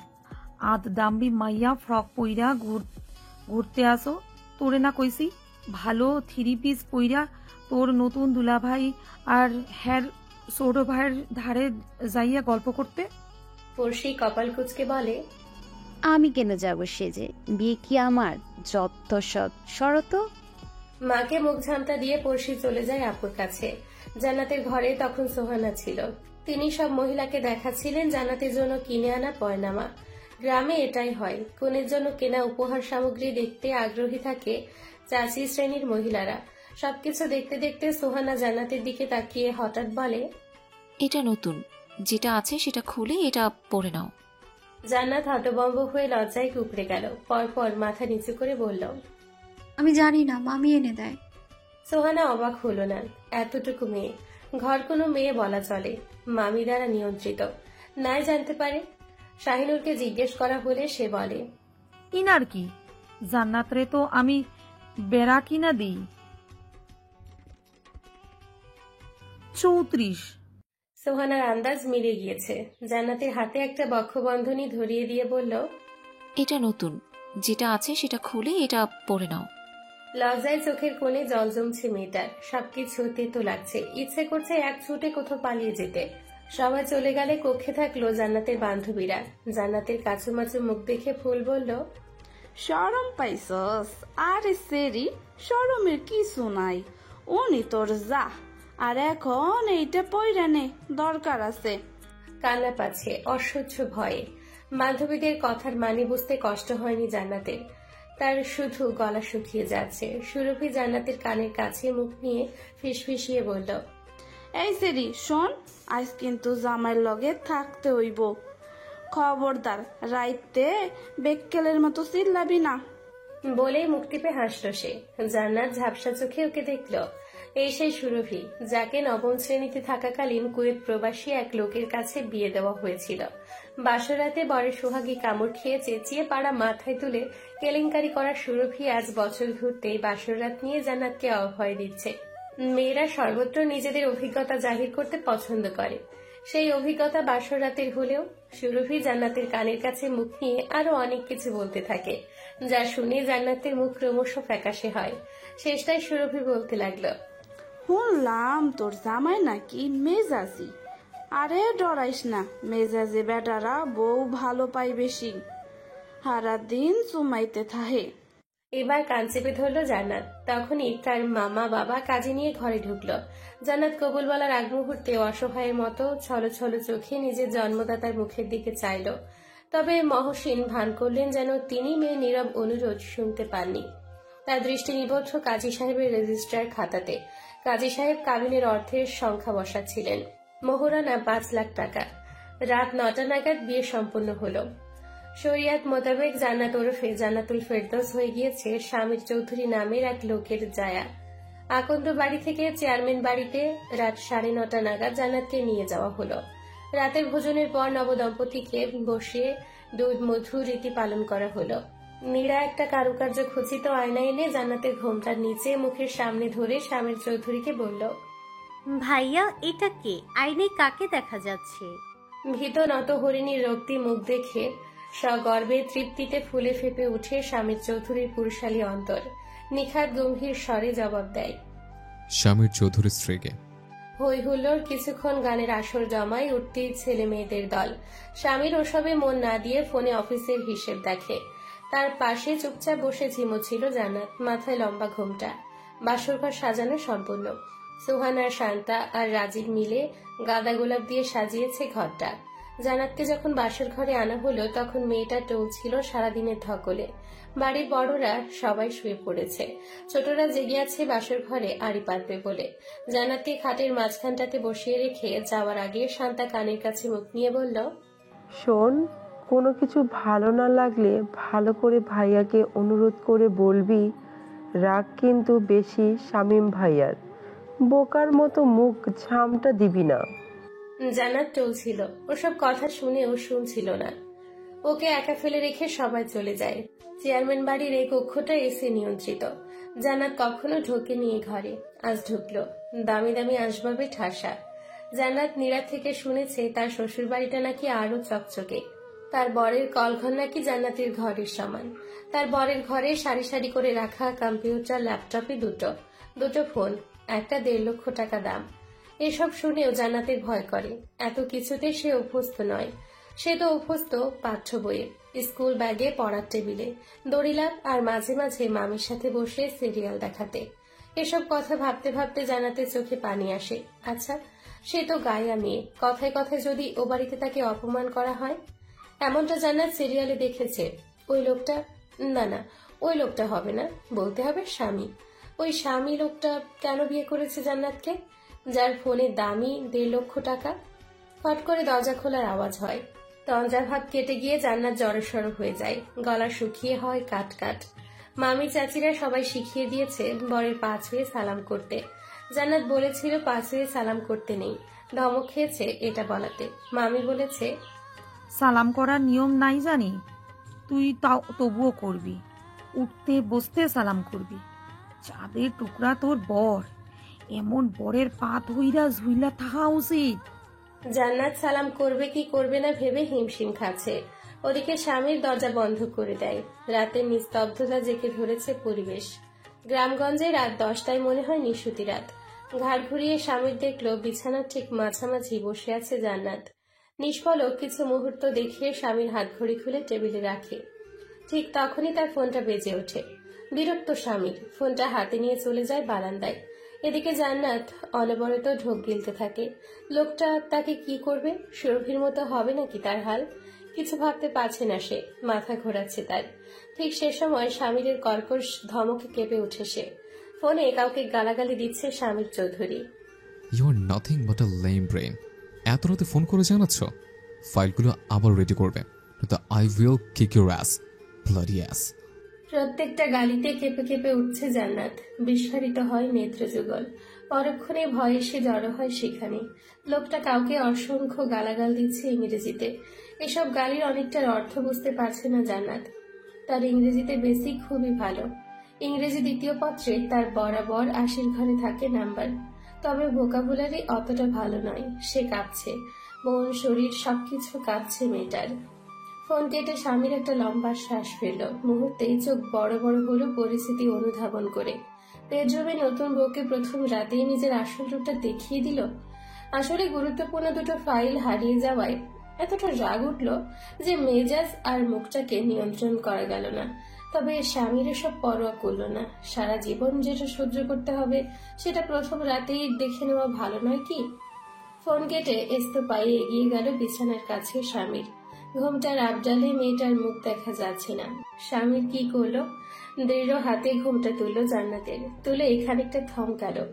আদ দাম্বি মাইয়া ফ্রক পইরা ঘুরতে আসো, তোরে না কইছি ভালো 3 পিস পইরা তোর নতুন দুলাভাই আর হ্যার ছোট ভাইয়ের ধারে যাইয়া গল্প করতে। পড়শি কপাল কুচকে বলে, আমি কেন যাব সেজে? বিয়ে কি আমার? যত সব শরত। মাকে মুখ ঝামটা দিয়ে পড়শি চলে যায় আপুর কাছে। জান্নাতের ঘরে তখন সোহানা ছিল। তিনি সব মহিলাকে দেখাচ্ছিলেন জান্নাতের জন্য কিনে আনা পয়নামা। গ্রামে এটাই হয়, কনের জন্য কেনা উপহার সামগ্রী দেখতে আগ্রহী থাকে চাচি শ্রেণীর মহিলারা। সবকিছু দেখতে দেখতে সোহানা জান্নাতের দিকে তাকিয়ে হঠাৎ বলে, এটা নতুন, যেটা আছে সেটা খুলে এটা পরে নাও। জান্নাত হতভম্ব হয়ে লজ্জায় কুঁকড়ে গেল। পরপর মাথা নিচু করে বলল, আমি জানি না, মামি এনে দেয়। সোহানা অবাক হলো না। এতটুকু মেয়ে, ঘর কোনো মেয়ে বলা চলে, মামি দ্বারা নিয়ন্ত্রিত, নাই জানতে পারে। শাহিনুরকে জিজ্ঞেস করা হলে সে বলে, ইনার কি, জান্নাতরে তো আমি বেড়া কিনা দিই 34। সোহানার আন্দাজ মিলে গিয়েছে। জান্নাতের হাতে একটা বক্ষবন্ধনী ধরিয়ে দিয়ে বলল, এটা নতুন, যেটা আছে সেটা খুলে এটা পরে নাও। লজ্জায় চোখের কোণে জল জমছে মেয়েটার। সবকিছু তেতো লাগছে। ইচ্ছে করছে এক ছুটে কোথাও পালিয়ে যেতে। সবাই চলে গেলে কক্ষে থাকলো জান্নাতের বান্ধবীরা। জান্নাতের কাচুমাচু মুখ দেখে ফুল বলল, শরম পাইছস? আরে সেরি, শরমের কিছু নাই, উনি তোর যা, আর এখন এইটা পয়রা নে, দরকার আছে। কান্না পাচ্ছে অসহ্য ভয়ে। বান্ধবীদের কথার মানে বুঝতে কষ্ট হয়নি জান্নাতের, তার শুধু গলা শুকিয়ে যাচ্ছে। সুরভি জান্নাতের কানের কাছে মুখ নিয়ে ফিসফিসিয়ে বলল, এই সেরি শোন, আজ কিন্তু জামাইয়ের লগে থাকতে হইব, খবরদার রাইতে বেক্কেলের মতো চিল্লাবি না। বলে মুখ টিপে হাসল সে। জান্নাত ঝাপসা চোখে ওকে দেখল। এই সেই সুরভি যাকে নবম শ্রেণীতে থাকাকালীন কুয়েত প্রবাসী এক লোকের কাছে বিয়ে দেওয়া হয়েছিল। বাসরাতে বরের সোহাগী কামড় খেয়ে চেঁচিয়ে পাড়া মাথায় তুলে কেলেঙ্কারি করা সুরভি আজ বছর ঘুরতেই বাসরাত নিয়ে জান্নাতকে অভয় দিচ্ছে। মেয়েরা সর্বত্র নিজেদের অভিজ্ঞতা জাহির করতে পছন্দ করে। সেই অভিজ্ঞতা বাসরাতের হলেও সুরভি জান্নাতের কানের কাছে মুখ নিয়ে আরো অনেক কিছু বলতে থাকে, যা শুনে জান্নাতের মুখ ক্রমশ ফ্যাকাশে হয়। শেষটায় সুরভি বলতে লাগলো, শুনলাম তোর জামাই নাকি মেজাজি। আরে ডরাইস না, মেজাজি বেটারা বউ ভালো পাই বেশি, সারা দিন চুমাইতে থাহে। এবার কান চেপে ধরলো জান্নাত। তখনই তার মামা বাবা কাজে নিয়ে ঘরে ঢুকলো। জান্নাত কবুল বলার আগ মুহূর্তে অসহায়ের মতো ছলো ছলো চোখে নিজের জন্মদাতার মুখের দিকে চাইল। তবে মহসিন ভান করলেন যেন তিনি মেয়ের নীরব অনুরোধ শুনতে পাননি। তার দৃষ্টি নিবদ্ধ কাজী সাহেবের রেজিস্ট্রার খাতাতে। কাজী সাহেব কাবিনের অর্থের সংখ্যা বসাচ্ছিলেন। মোহরানা 5 লাখ টাকা। রাত 9টা নাগাদ বিয়ে সম্পন্ন হলো। শরিয়াত মোতাবেক জান্নাত ওরফে জান্নাতুল ফেরদৌস হয়ে গিয়েছে শামির চৌধুরী নামের এক লোকের জায়া। আকন্দ বাড়ি থেকে চেয়ারম্যান বাড়িতে রাত 9:30 নাগাদ জান্নাতকে নিয়ে যাওয়া হলো। রাতের ভোজনের পর নবদম্পতিকে বসিয়ে দুধ মধু রীতি পালন করা হলো। নীরা একটা কারুকার্য খচিত আয়না এনে জান্নাতের ঘোমটার নিচে মুখের সামনে ধরে শামির চৌধুরীকে বলল, ভাইয়া এটা কে? আয়নায় কাকে দেখা যাচ্ছে? ভীত নত হরিণীর রক্তি মুখ দেখে সগর্বে তৃপ্তিতে ফুলে ফেপে উঠে শামির চৌধুরীর পুরুষালী অন্তর। নিখাত গম্ভীর স্বরে জবাব দেয়, শামির চৌধুরীর স্ত্রীকে। হই হুল্লোড় কিছুক্ষণ গানের আসর জমায় উঠতেই ছেলে মেয়েদের দল। স্বামীর ওসবে মন না দিয়ে ফোনে অফিসের হিসেব দেখে। তার পাশে চুপচাপ বসে ঝিমোচ্ছিল জান্নাত, মাথায় লম্বা ঘোমটা। বাসরঘর সাজানো সম্পূর্ণ। সুহানা, শান্তা আর রাজীব মিলে গাঁদা গোলাপ দিয়ে সাজিয়েছে ঘরটা। জান্নাতকে যখন বাসর ঘরে আনা হলো তখন মেয়েটা টলছিল সারাদিনের ধকলে। বাড়ির বড়রা সবাই শুয়ে পড়েছে, ছোটরা জেগে আছে বাসর ঘরে আড়ি পাতবে বলে। জান্নাতকে খাটের মাঝখানটাতে বসিয়ে রেখে যাওয়ার আগে শান্তা কানের কাছে মুখ নিয়ে বলল, শোন, কোনো কিছু ভালো না লাগলে ভালো করে ভাইয়াকে অনুরোধ করে বলবি, রাগ কিন্তু বেশি শামীম ভাইয়ার, বোকার মতো মুখ ঝামটা দিবি না। জান্নাত চলছিল, ওসব কথা শুনেও শুনছিল না। ওকে একা ফেলে রেখে সবাই চলে যায়। চেয়ারম্যান বাড়ির এই কক্ষটা এসি নিয়ন্ত্রিত। জান্নাত কখনো ঢোকেনি এই ঘরে, আজ ঢুকলো। দামি দামি আসবাবে ঠাসা। জান্নাত নীরা থেকে শুনেছে তার শ্বশুর বাড়িটা নাকি আরো চকচকে। তার বরের কলঘর নাকি জান্নাতের ঘরের সমান। তার বরের ঘরে সারি সারি করে রাখা কম্পিউটার, ল্যাপটপে দুটো ফোন, একটা 1.5 লক্ষ টাকা দাম। এসব শুনেও জান্নাতের ভয় করে। এত কিছুতে সে অভ্যস্ত নয়। সে তো অভ্যস্ত পাঠ্য বইয়ে, স্কুল ব্যাগে, পড়ার টেবিলে, দড়িলাপ আর মাঝে মাঝে মামির সাথে বসে সিরিয়াল দেখাতে। এসব কথা ভাবতে ভাবতে জান্নাতের চোখে পানি আসে। আচ্ছা, সে তো গায়া মেয়ে, কথায় কথায় যদি ও বাড়িতে তাকে অপমান করা হয়? এমনটা জান্নাত সিরিয়ালে দেখেছে। ওই লোকটা, না ওই লোকটা হবে না, বলতে হবে স্বামী। ওই স্বামী লোকটা কেন বিয়ে করেছে জান্নাতকে, যার ফোনে দামি 1.5 লক্ষ টাকা? ফট করে দরজা খোলার আওয়াজ হয়। তঞ্জার ভাত কেটে গিয়ে জান্নাত জড়সড় হয়ে যায়, গলা শুকিয়ে হয় কাট কাট। মামি চাচিরা সবাই শিখিয়ে দিয়েছে বরের পা ছুঁয়ে সালাম করতে। জান্নাত বলেছিল পা ছুঁয়ে সালাম করতে নেই, ধমক খেয়েছে এটা বলাতে। মামি বলেছে, সালাম করার নিয়ম নাই জানি, তুই তাও তবুও করবি, উঠতে বসতে সালাম করবি। চাঁদের টুকরা তোর বর, এমন বরের পা ধুইরা ঝুইলা থাকা উচিত। জান্নাত সালাম করবে কি করবে না ভেবে হিমশিম খাচ্ছে। ওদিকে স্বামীর দরজা বন্ধ করে দেয়। রাতে নিস্তব্ধতা জেঁকে ধরেছে পরিবেশ। গ্রামগঞ্জে রাত 10টায় মনে হয় নিশুতি রাত। ঘাড় ঘুরিয়ে স্বামীর দেখলো বিছানার ঠিক মাঝামাঝি বসে আছে জান্নাত। নিষ্পলক কিছু মুহূর্ত দেখিয়ে স্বামীর হাত ঘড়ি খুলে টেবিলে রাখে। ঠিক তখনই তার ফোনটা বেজে ওঠে। বিরক্ত স্বামীর, ফোনটা হাতে নিয়ে চলে যায় বারান্দায়। এদিকে জান্নাত অনবরত ঢোক গিলতে থাকে। লোকটা তাকে কি করবে? সুরভির মতো হবে নাকি তার হাল? কিছু ভাবতে পারছে না সে, মাথা ঘোরাচ্ছে তার। ঠিক সে সময় স্বামীর কর্কশ ধমকে কেঁপে উঠে সে। ফোনে কাউকে গালাগালি দিচ্ছে স্বামীর Chowdhury. You are nothing but a lame brain. এত রাতে ফোন করে জানাচ্ছ? ফাইলগুলো আবার রেডি করবে, I will kick your ass, bloody ass. প্রত্যেকটা গালিতে কেঁপে কেঁপে উঠছে জান্নাত। বিস্ফারিত হয় নেত্রযুগল। পরক্ষণে ভয় এসে জড়ো হয় সেখানে। লোকটা কাউকে অসংখ্য গালাগাল দিচ্ছে ইংরেজিতে। এসব গালির অনেকটার অর্থ বুঝতে পারছে না জান্নাত। তার ইংরেজিতে বেসিক খুবই ভালো। ইংরেজি 2য় পত্রে তার বরাবর 80 ঘরে থাকে নাম্বার। তবে ভোকাবুলারি অতটা ভালো নয়। সে কাঁপছে, মন শরীর সবকিছু কাঁপছে মেয়েটার। ফোন কেটে স্বামীর একটা লম্বা শ্বাস ফেলল। মুহূর্তেই চোখ বড় বড় হলো পরিস্থিতি অনুধাবন করে। বেডরুমে নতুন বউকে প্রথম রাতেই নিজের আসল রূপটা দেখিয়ে দিল। আসলে গুরুত্বপূর্ণ 2টো ফাইল হারিয়ে যাওয়ায় এতটা রাগ উঠল যে মেজাজ আর মুখটাকে নিয়ন্ত্রণ করা গেল না। তবে স্বামীর এসব পরোয়া করল না। সারা জীবন যেটা সহ্য করতে হবে সেটা প্রথম রাতেই দেখে নেওয়া ভালো নয় কি? ফোন কেটে এস্তো পায়ে এগিয়ে গেল বিছানার কাছে স্বামীর। ঘুমটার আবডালে মেয়েটার মুখ দেখা যাচ্ছে না। স্বামীর কি করলো? দৃঢ় হাতে ঘুমটা তুললো জান্নাতের, তুলে খানিকটা থমকালো।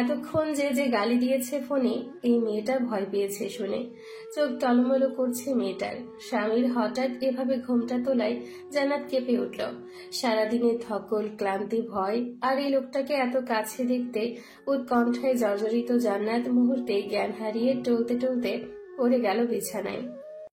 এতক্ষণ যে গালি দিয়েছে ফোনে, এই মেয়েটা ভয় পেয়েছে শুনে। চোখ টলমলো করছে মেয়েটার। স্বামীর হঠাৎ এভাবে ঘুমটা তোলায় জান্নাত কেঁপে উঠল। সারাদিনের ধকল, ক্লান্তি, ভয় আর এই লোকটাকে এত কাছে দেখতে উৎকণ্ঠায় জর্জরিত জান্নাত মুহূর্তে জ্ঞান হারিয়ে টলতে টলতে পড়ে গেল বিছানায়।